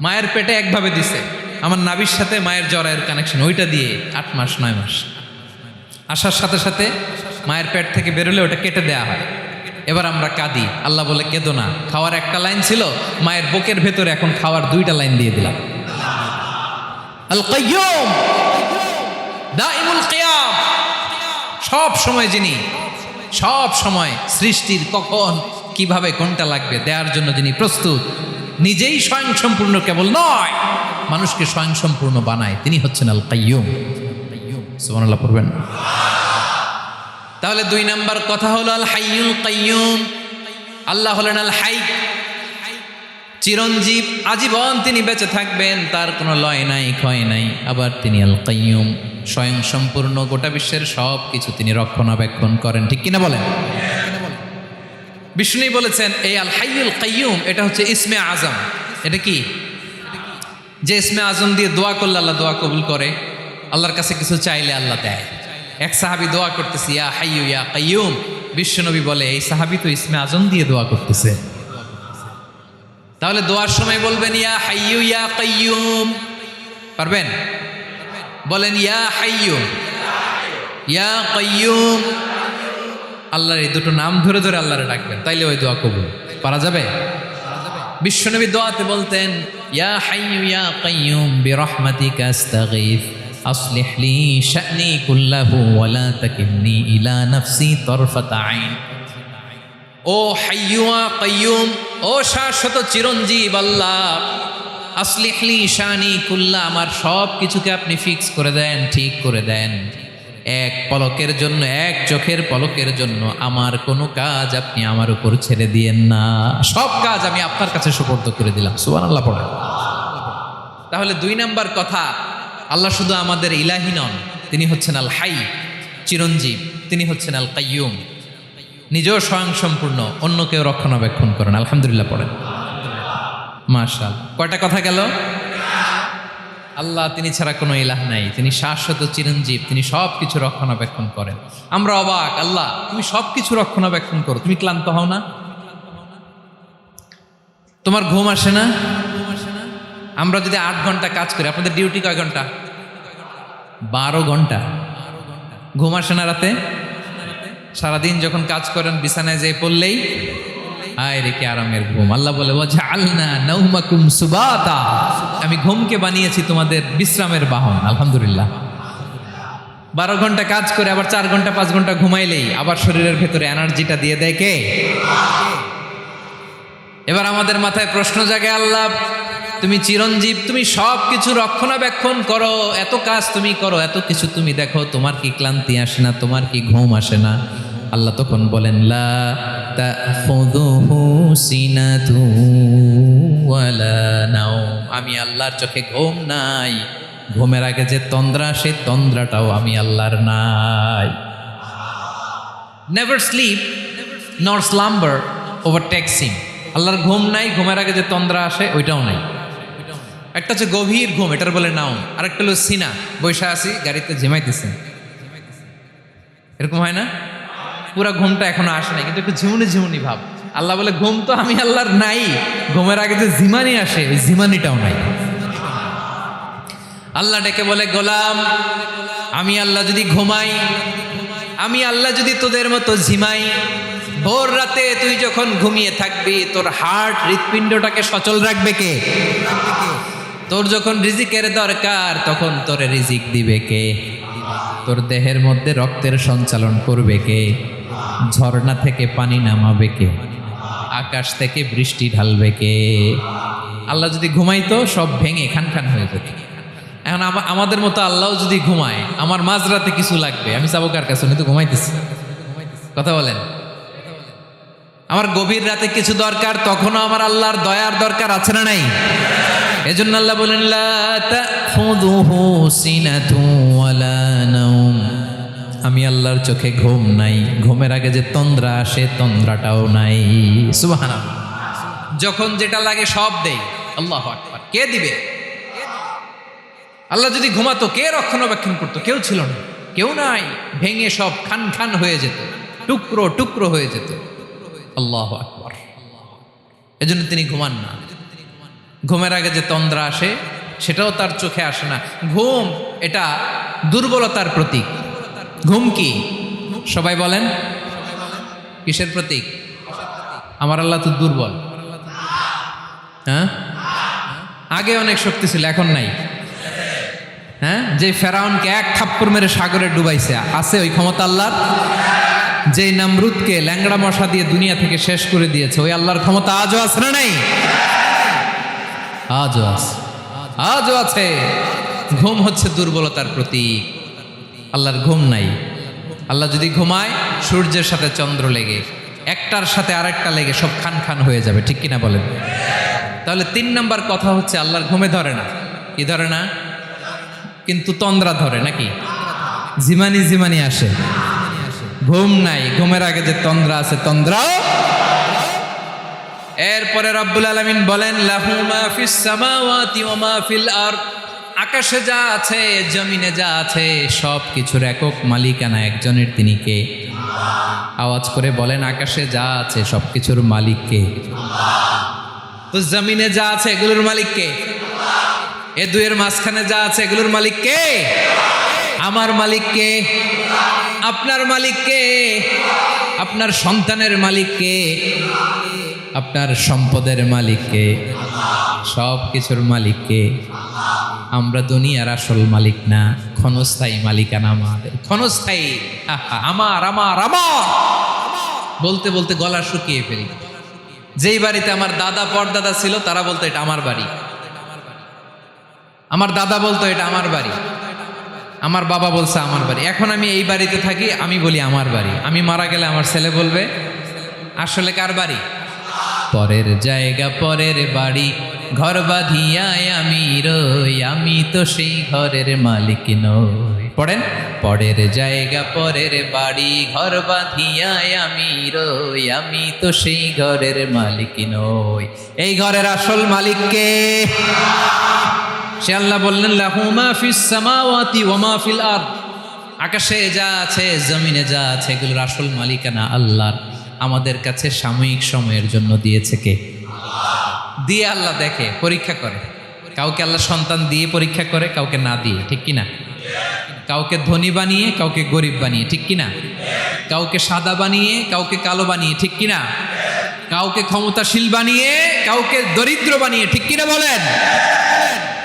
Speaker 1: মায়ের পেটে একভাবে দিছে, আমার নাভির সাথে মায়ের জরায়ের কানেকশন, ওইটা দিয়ে 8 মাস 9 মাস আসার সাথে সাথে মায়ের পেট থেকে বেরোলে ওটা কেটে দেয়া হয়। এবার আমরা কাঁদি, আল্লাহ বলে কেঁদো না, খাওয়ার একটা লাইন ছিল, মায়ের বুকের ভেতরে এখন খাওয়ার 2টা লাইন দিয়ে দিলাম। আল কাইয়ুম, দাইমুল কিয়াম, সব সময় যিনি, সব সময় সৃষ্টির কখন কিভাবে কোনটা লাগবে দেওয়ার জন্য যিনি প্রস্তুত, নিজেই স্বয়ং সম্পূর্ণ কেবল নয়, মানুষকে স্বয়ং সম্পূর্ণ বানায়, তিনি হচ্ছেন আল কাইয়ুম। সুবহানাল্লাহ পড়বেন। তাহলে 2 নাম্বার কথা হলো আল হাইয়ুল কাইয়ুম। আল্লাহ হলেন আল হাই, চিরঞ্জীব, আজীবন তিনি বেঁচে থাকবেন, তার কোনো লয় নাই, ক্ষয় নাই। আবার তিনি আল কাইয়ুম, স্বয়ং সম্পূর্ণ, গোটা বিশ্বের সব কিছু তিনি রক্ষণাবেক্ষণ করেন। ঠিক কিনা বলেন? বিষ্ণু বলেছেন এই আল হাইয়ুল কাইয়ুম এটা হচ্ছে ইসমে আজম। এটা কি? যে ইসমে আজম দিয়ে দোয়া করলে আল্লাহ দোয়া কবুল করে, আল্লাহর কাছে কিছু চাইলে আল্লাহ দেয়। এক সাহাবী দোয়া করতেছে ইয়া হাইয়ু ইয়া কাইয়ুম, বিশ্বনবী বলে এই সাহাবী তো ইসমে আজম দিয়ে দোয়া করতেছে। তাহলে দোয়ার সময় বলবেন ইয়া হাইয়ু ইয়া কাইয়ুম, পারবেন? বলেন ইয়া হাইয়ু ইয়া কাইয়ুম। আল্লাহর এই 2টো নাম ধরে ধরে আল্লাহরে ডাকবেন, তাইলে ওই দোয়া কবুল। পারা যাবে? বিশ্বনবী দোয়াতে বলতেন ইয়া হাইয়ু ইয়া কাইয়ুম বিরহমাতিকা আস্তাগীথ আসলিহ লি শা'নি কুল্লাহু ওয়া লা তাকিলনি ইলা নাফসি তারফাতা আইন। ও হাইয়ু ওয়া কাইয়ুম, ও শাশ্বত চিরঞ্জীব আল্লাহ, আসলিহ লি শা'নি কুল্লাহ, আমার সব কিছুকে আপনি ফিক্স করে দেন, ঠিক করে দেন। এক পলকের জন্য, এক চোখের পলকের জন্য আমার কোনো কাজ আপনি আমার উপর ছেড়ে দিয়েন না, সব কাজ আমি আপনার কাছে সুপর্দ করে দিলাম। সুবহানাল্লাহ পড়ে। তাহলে 2 নাম্বার কথা, আল্লাহ শুধু আমাদের ইলাহি নন, তিনি হচ্ছেন আল হাই, চিরঞ্জীব, তিনি হচ্ছেন আল কাইয়ুম, নিজেও স্বয়ং সম্পূর্ণ, অন্যকেও রক্ষণাবেক্ষণ করেন। আলহামদুলিল্লাহ পড়েন। মাশাআল্লাহ। কয়টা কথা গেল? আল্লাহ তিনি ছাড়া কোনো ইলাহ নাই, তিনি শাশ্বত চিরঞ্জীব, তিনি সব কিছু রক্ষণাবেক্ষণ করেন। আমরা অবাক, আল্লাহ তুমি সব কিছু রক্ষণাবেক্ষণ করো, তুমি ক্লান্ত হও না? তোমার ঘুম আসে না? আমরা যদি 8 ঘন্টা কাজ করি, আপনাদের ডিউটি কয় ঘন্টা? 12 ঘন্টা। ঘুম আসে না রাতে? সারাদিন যখন কাজ করেন বিছানায় যেয়ে পড়লেই আয় রেখে আরামের ঘুম। আল্লাহ বলে ওয়াজআলনা নাওমাকুম সুবাতা, আমি ঘুমকে বানিয়েছি তোমাদের বিশ্রামের বাহন। আলহামদুলিল্লাহ। 12 ঘন্টা কাজ করে আবার 4 ঘন্টা 5 ঘন্টা ঘুমাইলেই আবার শরীরের ভেতরে এনার্জিটা দিয়ে দেয় কে? এবার আমাদের মাথায় প্রশ্ন জাগে, আল্লাহ তুমি চিরঞ্জীব, তুমি সব কিছু রক্ষণাবেক্ষণ করো, এত কাজ তুমি করো, এত কিছু তুমি দেখো, তোমার কি ক্লান্তি আসে না? তোমার কি ঘুম আসে না? আল্লাহ তখন বলেন লা তাখুযুহু সিনাতু ওয়ালা নাওম, আমি আল্লাহর চোখে ঘুম নাই। ঘুমের আগে যে তন্দ্রা, সেই তন্দ্রাটাও আমি আল্লাহর নাই। নেভার স্লিপ নর স্লাম্বার ওভারটেকস হিম। আল্লাহর ঘুম নাই, ঘুমের আগে যে তন্দ্রা আসে ওইটাও নাই। একটা হচ্ছে গভীর ঘুম, এটার বলে নাও। আরেকটা হলো সিনা, বৈশা আছি গাড়িতে ঝিমাইতেছেন, এরকম হয় না? পুরা ঘুমটা এখনো আসে নাই, কিন্তু একটু ঝিমুনি ঝিমুনি ভাব। আল্লাহ বলে ঘুম তো আমি আল্লাহর নাই, ঘুমের আগে যে ঝিমানি আসে ওই ঝিমানিটাও নাই। আল্লাহ ডেকে বলে গোলাম, আমি আল্লাহ যদি ঘুমাই, আমি আল্লাহ যদি তোদের মতো ঝিমাই, ভোর রাতে তুই যখন ঘুমিয়ে থাকবি তোর হার্ট হৃৎপিণ্ডটাকে সচল রাখবে কে? তোর যখন রিজিকের দরকার তখন তোর রিজিক দিবে কে? তোর দেহের মধ্যে রক্তের সঞ্চালন করবে কে? ঝর্ণা থেকে পানি নামাবে কে? আকাশ থেকে বৃষ্টি ঢালবে কে? আল্লাহ যদি ঘুমাইতো সব ভেঙে খান খান হয়ে যেত। এখন আমাদের মতো আল্লাহ যদি ঘুমায়, আমার মাঝরাতে কিছু লাগবে, আমি যাবো কার কাছে? উনি তো ঘুমাইতেছি। কথা বলেন। আমার গভীর রাতে কিছু দরকার, তখনও আমার আল্লাহর দয়ার দরকার আছে না নাই? এজন্য আল্লাহ বলেন লা তাখুযুহু সিনাতু ওয়ালা নাওম, আমি আল্লাহর চোখে ঘুম নাই, ঘুমের আগে যে তন্দ্রা আসে তন্দ্রাটাও নাই। সুবহানাল্লাহ। যখন যেটা লাগে সব দেই। আল্লাহু আকবার। কে দিবে? আল্লাহ যদি ঘুমাতো কে রক্ষণাবেক্ষণ করতো? কেউ ছিল না, কেউ নাই, ভেঙে সব খান খান হয়ে যেত, টুকরো টুকরো হয়ে যেত। আল্লাহু আকবার। এজন্য তিনি ঘুমান না। ঘুমের আগে যে তন্দ্রা আসে সেটাও তার চোখে আসে না। ঘুম এটা দুর্বলতার প্রতীক। ঘুম কি? সবাই বলেন, কিসের প্রতীক? আমার আল্লাহ তো দুর্বল। হ্যাঁ, আগে অনেক শক্তি ছিল, এখন নাই। হ্যাঁ, যে ফেরাউনকে এক থাপ্পড় মেরে সাগরে ডুবাইছে, আছে ওই ক্ষমতা আল্লাহর? যে নমরুদকে ল্যাংড়া মশা দিয়ে দুনিয়া থেকে শেষ করে দিয়েছে, ওই আল্লাহর ক্ষমতা আজও আছে না নাই? আজও আছে, আজও আছে। ঘুম হচ্ছে দুর্বলতার প্রতীক। আল্লাহর ঘুম নাই। আল্লাহ যদি ঘুমায়, সূর্যের সাথে চন্দ্র লেগে, একটার সাথে আরেকটা লেগে সব খান খান হয়ে যাবে, ঠিক কিনা বলেন? তাহলে 3 নাম্বার কথা হচ্ছে আল্লাহর ঘুমে ধরে না। কি ধরে না? কিন্তু তন্দ্রা ধরে নাকি? জিমানি জিমানি আসে। ঘুম নাই, ঘুমের আগে যে তন্দ্রা আছে তন্দ্রাও। এরপরে রব্বুল আলামিন বলেন লাহু মা ফিস সামাওয়াতি ওয়া মা ফিল আরদ, আকাশে যা আছে জমিনে যা আছে সব কিছুর একক মালিকানা একজনের, তিনি কে? আওয়াজ করে বলেন, আকাশে যা আছে সব কিছুর মালিক কে? তো জমিনে যা আছে এগুলোর মালিক কে? এ দুয়ের মাঝখানে যা আছে এগুলোর মালিক কে? আমার মালিক কে? আপনার মালিক কে? আপনার সন্তানের মালিক কে? আপনার সম্পদের মালিক কে? সব কিছুর মালিক কে? আমরা দুনিয়ার আসল মালিক না, ক্ষণস্থায়ী মালিকানা আমাদের। ক্ষণস্থায়ী। আমার আমার আমার বলতে বলতে গলা শুকিয়ে ফেলি। যেই বাড়িতে আমার দাদা পরদাদা ছিল তারা বলতো এটা আমার বাড়ি, আমার দাদা বলতো এটা আমার বাড়ি, আমার বাবা বলছে আমার বাড়ি। এখন আমি এই বাড়িতে থাকি, আমি বলি আমার বাড়ি। আমি মারা গেলে আমার ছেলে বলবে আসলে কার বাড়ি? পরের জায়গা পরের বাড়ি, ঘর বাঁধিয়ায় আমি রই, আমি তো সেই ঘরের মালিক নই। পড়েন, পরের জায়গা পরের বাড়ি, ঘর বাঁধিয়ায় আমি রই, আমি তো সেই ঘরের মালিক নই। এই ঘরের আসল মালিক কে? সে আল্লাহ বললেন লাহু মা ফিস সামাওয়াতি ওয়া মা ফিল আরদ, আকাশে যা আছে জমিনে যা আছে এগুলোর আসল মালিকানা আল্লাহর। আমাদের কাছে সাময়িক সময়ের জন্য দিয়েছে কে? দিয়ে আল্লাহ দেখে, পরীক্ষা করে। কাউকে আল্লাহ সন্তান দিয়ে পরীক্ষা করে, কাউকে না দিয়ে, ঠিক কিনা? কাউকে ধনী বানিয়ে, কাউকে গরিব বানিয়ে, ঠিক কিনা? কাউকে সাদা বানিয়ে, কাউকে কালো বানিয়ে, ঠিক কিনা? কাউকে ক্ষমতাশীল বানিয়ে, কাউকে দরিদ্র বানিয়ে, ঠিক কিনা বলেন?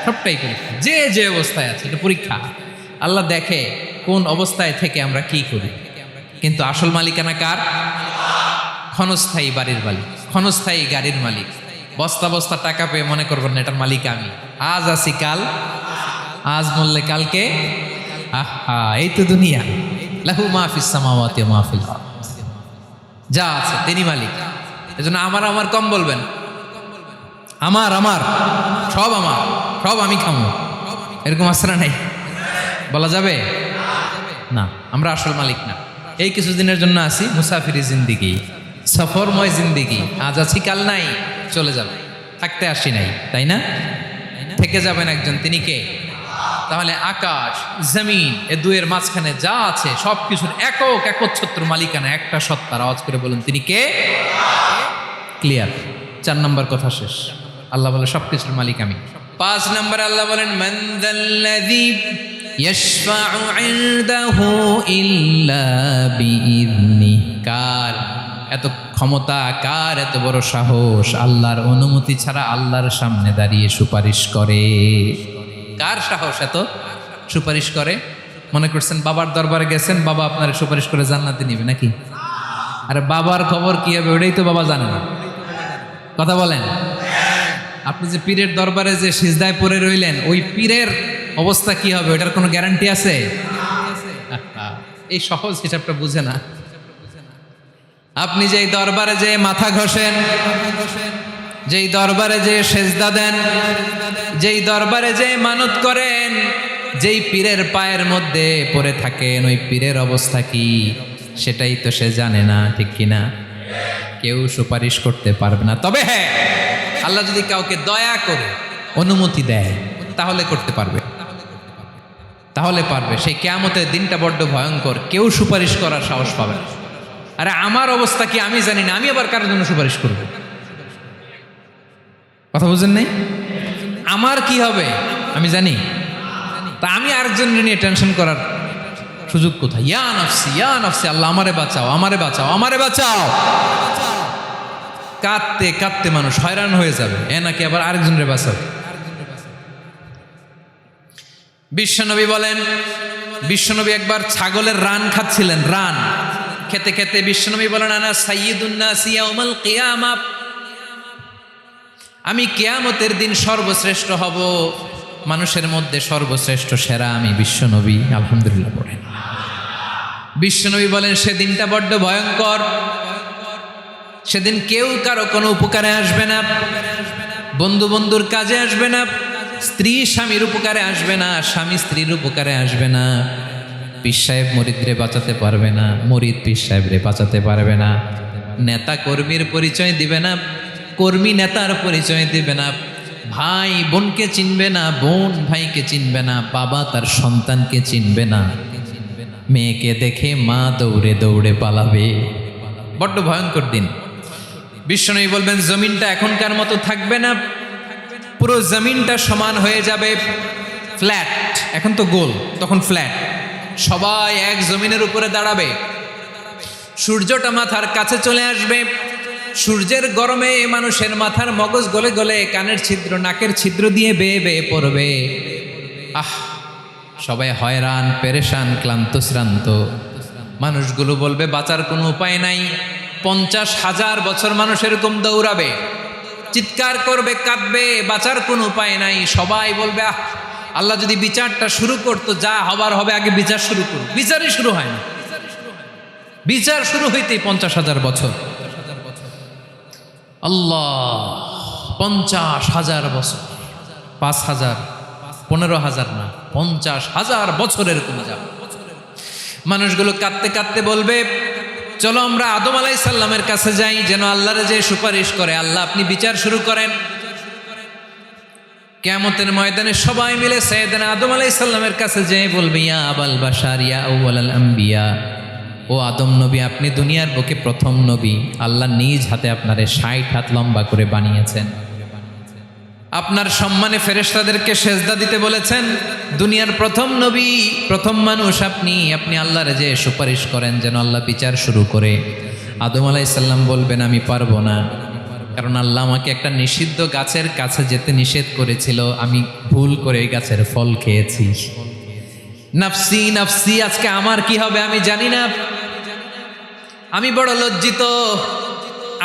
Speaker 1: সবটাই পরীক্ষা, যে যে অবস্থায় আছে এটা পরীক্ষা। আল্লাহ দেখে কোন অবস্থায় থেকে আমরা কি করি। কিন্তু আসল মালিকানা কার? ক্ষণস্থায়ী বাড়ির মালিক, ক্ষণস্থায়ী গাড়ির মালিক। বস্তা বস্তা টাকা পেয়ে মনে করবেন না এটার মালিক আমি। আজ আছি কাল, আজ মরলে কালকে। আহা, এই তো দুনিয়া। লাহু মা ফিস সামাওয়াতি ওয়া মা ফিল আরদ। যা আছে তিনি মালিক। এজন্য আমার আমার কম বলবেন। আমার আমার সব আমার, সব আমি খামো, এরকম আসরা নাই, বলা যাবে না। আমরা আসল মালিক না। এই কিছুদিনের জন্য আসি, মুসাফিরি জিন্দিগি, সফরময় জিন্দিগি। আজ আছি কাল নাই, চলে যাবে। থাকতে আসি নাই, তাই না? থেকে যাবেন একজন, তিনি কে? তাহলে আকাশ জমিন এ দুয়ের মাঝখানে যা আছে সব কিছুর একক একচ্ছত্র মালিকানা একটা সত্তার। আওয়াজ করে বলুন তিনি কে? ক্লিয়ার। 4 নম্বর কথা শেষ। আল্লাহ বলে সবকিছুর মালিক আমি। 5 নম্বর আল্লাহ বলেন মান যাল্লাযী ইয়াশফাউ ইনদাহু ইল্লা বিইذনি। কার এত ক্ষমতা, কার এত বড় সাহস আল্লাহর অনুমতি ছাড়া আল্লাহর সামনে দাঁড়িয়ে সুপারিশ করে? কার সাহস এত সুপারিশ করে? মনে করছেন বাবার দরবারে গেছেন, বাবা আপনার সুপারিশ করে জান্নাতে নিবে নাকি? আরে বাবার খবর কি হবে ওটাই তো বাবা জানে না। কথা বলেন। আপনি যে পীরের দরবারে যে সিজদায় পড়ে রইলেন, ওই পীরের অবস্থা কি হবে ওটার কোনো গ্যারান্টি আছে? এই সহজ হিসাবটা বুঝে না। আপনি যেই দরবারে যে মাথা ঘষেন, যেই দরবারে যে সেজদা দেন, যেই দরবারে যে মানত করেন, যেই পীরের পায়ের মধ্যে পড়ে থাকেন, ওই পীরের অবস্থা কি সেটাই তো সে জানে না, ঠিক কিনা? কেউ সুপারিশ করতে পারবে না। তবে হ্যাঁ, আল্লাহ যদি কাউকে দয়া করে অনুমতি দেয় তাহলে করতে পারবে, তাহলে পারবে। সেই কিয়ামতের দিনটা বড্ড ভয়ঙ্কর, কেউ সুপারিশ করার সাহস পাবে না। আরে আমার অবস্থা কি আমি জানি না, আমি আবার কারোর জন্য সুপারিশ করব? কথা বুঝেন নাই? আমার কি হবে আমি জানি, তা আমি আরেকজনের নিয়ে টেনশন করার সুযোগ কোথায়? ইয়া নাফসি, ইয়া নাফসি, আল্লাহ আমারে বাঁচাও, আমারে বাঁচাও, আমারে বাঁচাও। কাঁদতে কাঁদতে মানুষ হয়রান হয়ে যাবে, এ নাকি আবার আরেকজনের বাঁচাও। বিশ্বনবী বলেন, বিশ্বনবী একবার ছাগলের রান খাচ্ছিলেন। রান খেতে খেতে বিশ্বনবী বলেন আনা সাইয়্যিদুন নাস ইয়াউমাল কিয়ামা, আমি কিয়ামতের দিন সর্বশ্রেষ্ঠ হব, মানুষের মধ্যে সর্বশ্রেষ্ঠ সেরা আমি বিশ্বনবী। আলহামদুলিল্লাহ পড়েন। বিশ্বনবী বলেন সেদিনটা বড্ড ভয়ঙ্কর। সেদিন কেউ কারো কোনো উপকারে আসবে না, বন্ধু বন্ধুর কাজে আসবে না, স্ত্রী স্বামীর উপকারে আসবে না, স্বামী স্ত্রীর উপকারে আসবে না, পীর সাহেব মুরিদরে বাঁচাতে পারবে না, মুরিদ পীর সাহেবরে বাঁচাতে পারবে না, নেতা কর্মীর পরিচয় দিবে না, কর্মী নেতার পরিচয় দিবে না, ভাই বোনকে চিনবে না, বোন ভাইকে চিনবে না, বাবা তার সন্তানকে চিনবে না, মেয়েকে দেখে মা দৌড়ে দৌড়ে পালাবে। বড্ড ভয়ঙ্কর দিন। বিশ্বনবী বলবেন জমিনটা এখনকার মতো থাকবে না, পুরো জমিনটা সমান হয়ে যাবে, ফ্ল্যাট। এখন তো গোল, তখন ফ্ল্যাট। সবাই এক জমিনের উপরে দাঁড়াবে, সূর্যটা মাথার কাছে চলে আসবে, সূর্যের গরমে মানুষের মাথার মগজ গলে গলে কানের ছিদ্র নাকের ছিদ্র দিয়ে বেয়ে বেয়ে পড়বে। সবাই হয়রান, পেরেশান, ক্লান্ত শ্রান্ত। মানুষগুলো বলবে বাঁচার কোনো উপায় নাই। 50,000 বছর মানুষ এরকম দৌড়াবে, চিৎকার করবে, কাঁদবে, বাঁচার কোনো উপায় নাই। সবাই বলবে আল্লাহ যদি বিচারটা শুরু করতো, যা হবার হবে, আগে বিচার শুরু করুন। বিচারই শুরু হয় না, বিচার শুরু হইতেই 50,000 বছর। আল্লাহ, 50,000 বছর, 5,000, 15,000 না, 50,000 বছরের কোন যাবে। মানুষগুলো কাঁদতে কাঁদতে বলবে চলো আমরা আদম আলাইহিস সালামের কাছে যাই, যেন আল্লাহরে যে সুপারিশ করে, আল্লাহ আপনি বিচার শুরু করেন। কিয়ামতের ময়দানে সবাই মিলে সাইয়েদনা আদম আলাইহিস সালামের কাছে যেয়ে বলবে ইয়া আবাল বাশার ইয়া আউয়ালাল আম্বিয়া, ও আদম নবী আপনি দুনিয়ার বুকে প্রথম নবী, আল্লাহ নিজ হাতে আপনারে 60 হাত লম্বা করে বানিয়েছেন, আপনার সম্মানে ফেরেশতাদেরকে সেজদা দিতে বলেছেন, দুনিয়ার প্রথম নবী, প্রথম মানুষ আপনি, আপনি আল্লাহরে যে সুপারিশ করেন যেন আল্লাহ বিচার শুরু করে। আদম আলাইহিস সালাম বলবেন আমি পারবো না, কারণ আল্লাহ আমাকে একটা নিষিদ্ধ গাছের কাছে যেতে নিষেধ করেছিল, আমি ভুল করে এই গাছের ফল খেয়েছি। নাফসি নাফসি, আজকে আমার কি হবে আমি জানি না, আমি বড় লজ্জিত।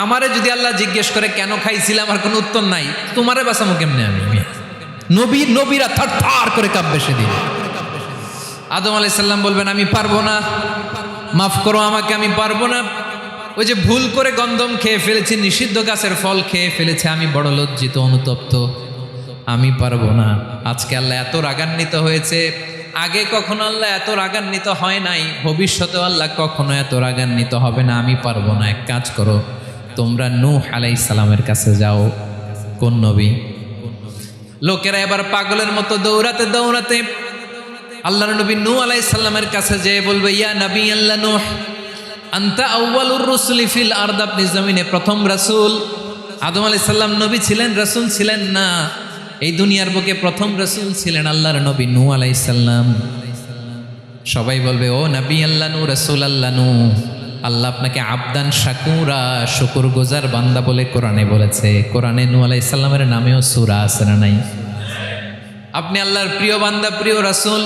Speaker 1: আমারে যদি আল্লাহ জিজ্ঞেস করে কেন খাইছিলাম, আমার কোনো উত্তর নাই। তোমারে বাঁচামো কেমনে আমি? নবীরা থার থার করে কাঁপবে সেদিন। আদম আলাইহিস সালাম বলবেন আমি পারবো না, মাফ করো আমাকে, আমি পারবো না। ওই যে ভুল করে গন্ধম খেয়ে ফেলেছি, নিষিদ্ধ গাছের ফল খেয়ে ফেলেছে, আমি বড় লজ্জিত, অনুতপ্ত, আমি পারবো না। আজকে আল্লাহ এত রাগান্বিত হয়েছে, আগে কখনো আল্লাহ এত রাগান্বিত হয় নাই, ভবিষ্যতেও আল্লাহ কখনো এত রাগান্বিত হবে না। আমি পারবো না। এক কাজ করো, তোমরা নূহ আলাইহিস সালামের কাছে যাও। কোন নবী? লোকেরা এবার পাগলের মতো দৌড়াতে দৌড়াতে আল্লাহর নবী নূহ আলাইহিস সালামের কাছে যেয়ে বলবে, ইয়া নবী আল্লাহ নূহ, আনতা আউয়ালুর রুসুলি ফিল আরদ, আপনি জমিনে প্রথম রাসূল। আদম আলাইহিস সালাম নবী ছিলেন, রাসূল ছিলেন না। এই দুনিয়ার বুকে প্রথম রাসূল ছিলেন আল্লাহর নবী নূহ আলাইহিস সালাম। সবাই বলবে, ও নবী আল্লাহ নূহ, রাসূল আল্লাহ নূহ, আল্লাহ আপনাকে আবদান শাকুরা, শুকর গুজার বান্দা বলে কোরআনে বলেছে। কোরআনে নূহ আলাইহিস সালামের নামেও সূরা আছে না নাই? আপনি আল্লাহর প্রিয় বান্দা, প্রিয় রাসূল।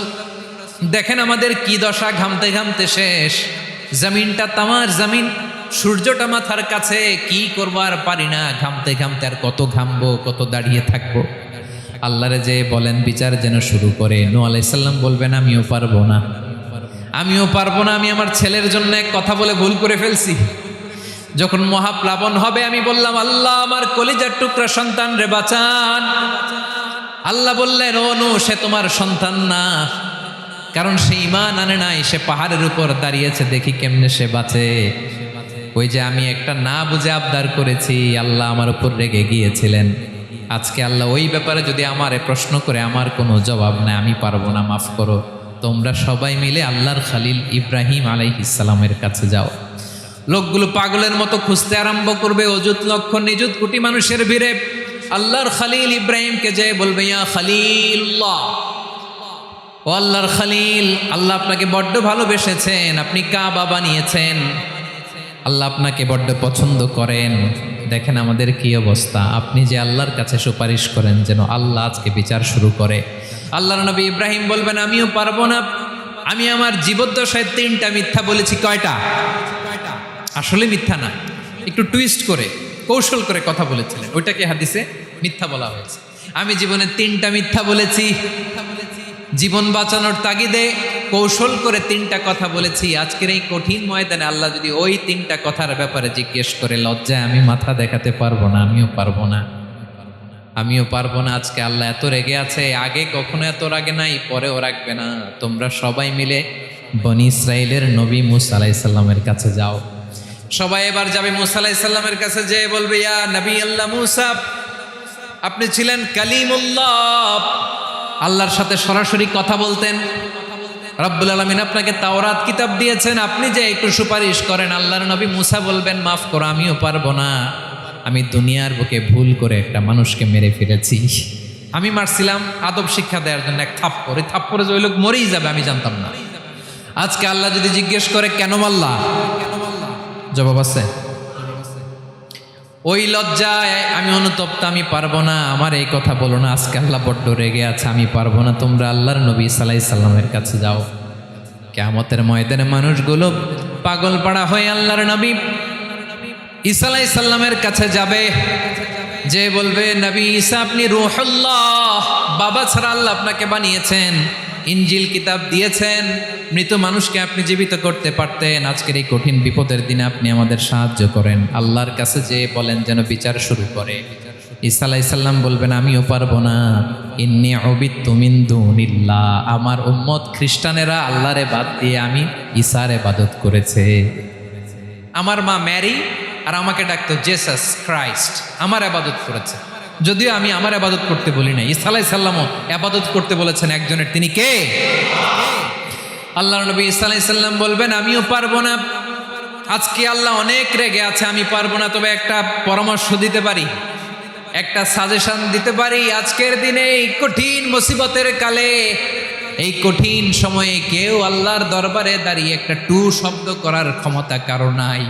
Speaker 1: দেখেন আমাদের কি দশা, ঘামতে ঘামতে শেষ। জমিনটা তামার জমিন, সূর্যটা মাথার কাছে, কি করবো আর পারি না, ঘামতে ঘামতে আর কত ঘামবো, কত দাঁড়িয়ে থাকবো। আল্লাহরে যে বলেন বিচার যেন শুরু করে। নূহ আলাইহিস সালাম বলবেন আমিও পারবো না, আমিও পারবো না। আমি আমার ছেলের জন্য এক কথা বলে ভুল করে ফেলছি। যখন মহাপ্লাবন হবে আমি বললাম, আল্লাহ আমার কলিজার টুকরা সন্তান রে বাঁচান। আল্লাহ বললেন, ও নূহ, সে তোমার সন্তান না, কারণ সে ঈমান আনে নাই, সে পাহাড়ের উপর দাঁড়িয়েছে, দেখি কেমনে সে বাঁচে। ওই যে আমি একটা না বুঝে আবদার করেছি, আল্লাহ আমার উপর রেগে গিয়েছিলেন। আজকে আল্লাহ ওই ব্যাপারে যদি আমারে প্রশ্ন করে, আমার কোনো জবাব নাই, আমি পারবো না, মাফ করো। তোমরা সবাই মিলে আল্লাহর খালিল ইব্রাহিম আলাইহিস সালামের কাছে যাও। লোকগুলো পাগলের মতো খুঁজতে আরম্ভ করবে, অযুত লক্ষ নিযুত কোটি মানুষের ভিড়ে আল্লাহর খালিল ইব্রাহিমকে যে বলবে, ইয়া খালিলুল্লাহ, ও আল্লাহর খালিল, আল্লাহ আপনাকে বড্ড ভালোবেসেছেন, আপনি কাবা বানিয়েছেন, আল্লাহ আপনাকে বড্ড পছন্দ করেন। দেখেন আমাদের কি অবস্থা। আপনি যে আল্লাহর কাছে সুপারিশ করেন যেন আল্লাহ আজকে বিচার শুরু করে। আল্লাহর নবী ইব্রাহিম বলবেন আমিও পারবো না, আমি আমার জীবদ্দশায় 3টা মিথ্যা বলেছি। কয়টা? আসলে মিথ্যা না, একটু টুইস্ট করে কৌশল করে কথা বলেছিলেন, ওইটাকে হাদিসে মিথ্যা বলা হয়েছে। আমি জীবনে 3টা মিথ্যা বলেছি, জীবন বাঁচানোর তাগিদে কৌশল করে 3টা কথা বলেছি। আজকের এই কঠিন ময়দানে আল্লাহ যদি ওই 3টা কথার ব্যাপারে জিজ্ঞেস করে, লজ্জায় আমি মাথা দেখাতে পারবো না, আমিও পারবো না, আমিও পারবো না। আজকে আল্লাহ এত রেগে আছে, আগে কখনো এত রাগে নাই, পরেও রাখবে না। তোমরা সবাই মিলে বনি ইসরাইলের নবী মূসা আলাইহিস সালামের কাছে যাও। সবাই এবার যাবে মূসা আলাইহিস সালামের কাছে, যেয়ে বলবে, ইয়া নবী আল্লাহ মূসা, আপনি ছিলেন কালিমুল্লাহ, আল্লাহর সাথে সরাসরি কথা বলতেন। রব্বুল আলামিন আপনাকে তাওরাত কিতাব দিয়েছেন, আপনি যে একটু সুপারিশ করেন। আল্লাহর নবী মূসা বলবেন, মাফ করো, আমিও পারবো না, আমি দুনিয়ার বুকে ভুল করে একটা মানুষকে মেরে ফেলেছি। আমি মারছিলাম আদব শিক্ষা দেওয়ার জন্য এক থাপ্পড়, এই থাপ্পড়ে যে ওই লোক মরেই যাবে আমি জানতাম না। আজকে আল্লাহ যদি জিজ্ঞেস করে কেন মারলা, জবাব আছে? ওই লজ্জায় আমি অনুতপ্ত, আমি পারবো না, আমার এই কথা বলো না। আজকে আল্লাহ বড্ড রেগে আছে, আমি পারবো না। তোমরা আল্লাহর নবী ঈসা আলাইহিস সালামের কাছে যাও। কিয়ামতের ময়দানে মানুষগুলো পাগল পাড়া হয়ে আল্লাহর নবী ঈসা আলাইহিস সালামের কাছে যাবে, যে বলবে, নবী ঈসা আপনি রূহুল্লাহ, বাবা ছাড়া আল্লাহ আপনাকে বানিয়েছেন, ইনজিল কিতাব দিয়েছেন, মৃত মানুষকে আপনি জীবিত করতে পারতেন। আজকের এই কঠিন বিপদের দিনে আপনি আমাদের সাহায্য করেন। আল্লাহর কাছে যে বলেন যেন বিচার শুরু করে। ঈসা আলাইহিস সালাম বলবেন, আমিও পারবো না, ইন্নী উবিদতু মিন দুনিল্লাহ, আমার উম্মত খ্রিস্টানেরা আল্লাহরে বাদ দিয়ে আমি ঈসার ইবাদত করেছে। আমার মা ম্যারি আর আমাকে ডাকতো জেসাস ক্রাইস্ট, আমার ইবাদত করেছে, যদিও আমি আমার ইবাদত করতে বলি না। ঈসা আলাইহিস সালামও ইবাদত করতে বলেছেন একজনের, তিনি কে? আল্লাহর নবী ঈসা আলাইহিস সালাম বলবেন, আমিও পারবো না। আজকে আল্লাহ অনেক রেগে আছে, আমি পারবো না, তবে একটা পরামর্শ দিতে পারি, একটা সাজেশন দিতে পারি। আজকের দিনে এই কঠিন মুসিবতের কালে, এই কঠিন সময়ে কেউ আল্লাহর দরবারে দাঁড়িয়ে একটা টু শব্দ করার ক্ষমতা কারো নাই।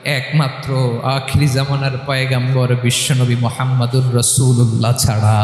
Speaker 1: একমাত্র আখিরি জামানার পয়গাম্বর বিশ্বনবী মুহাম্মদুর রাসূলুল্লাহ ছাড়া।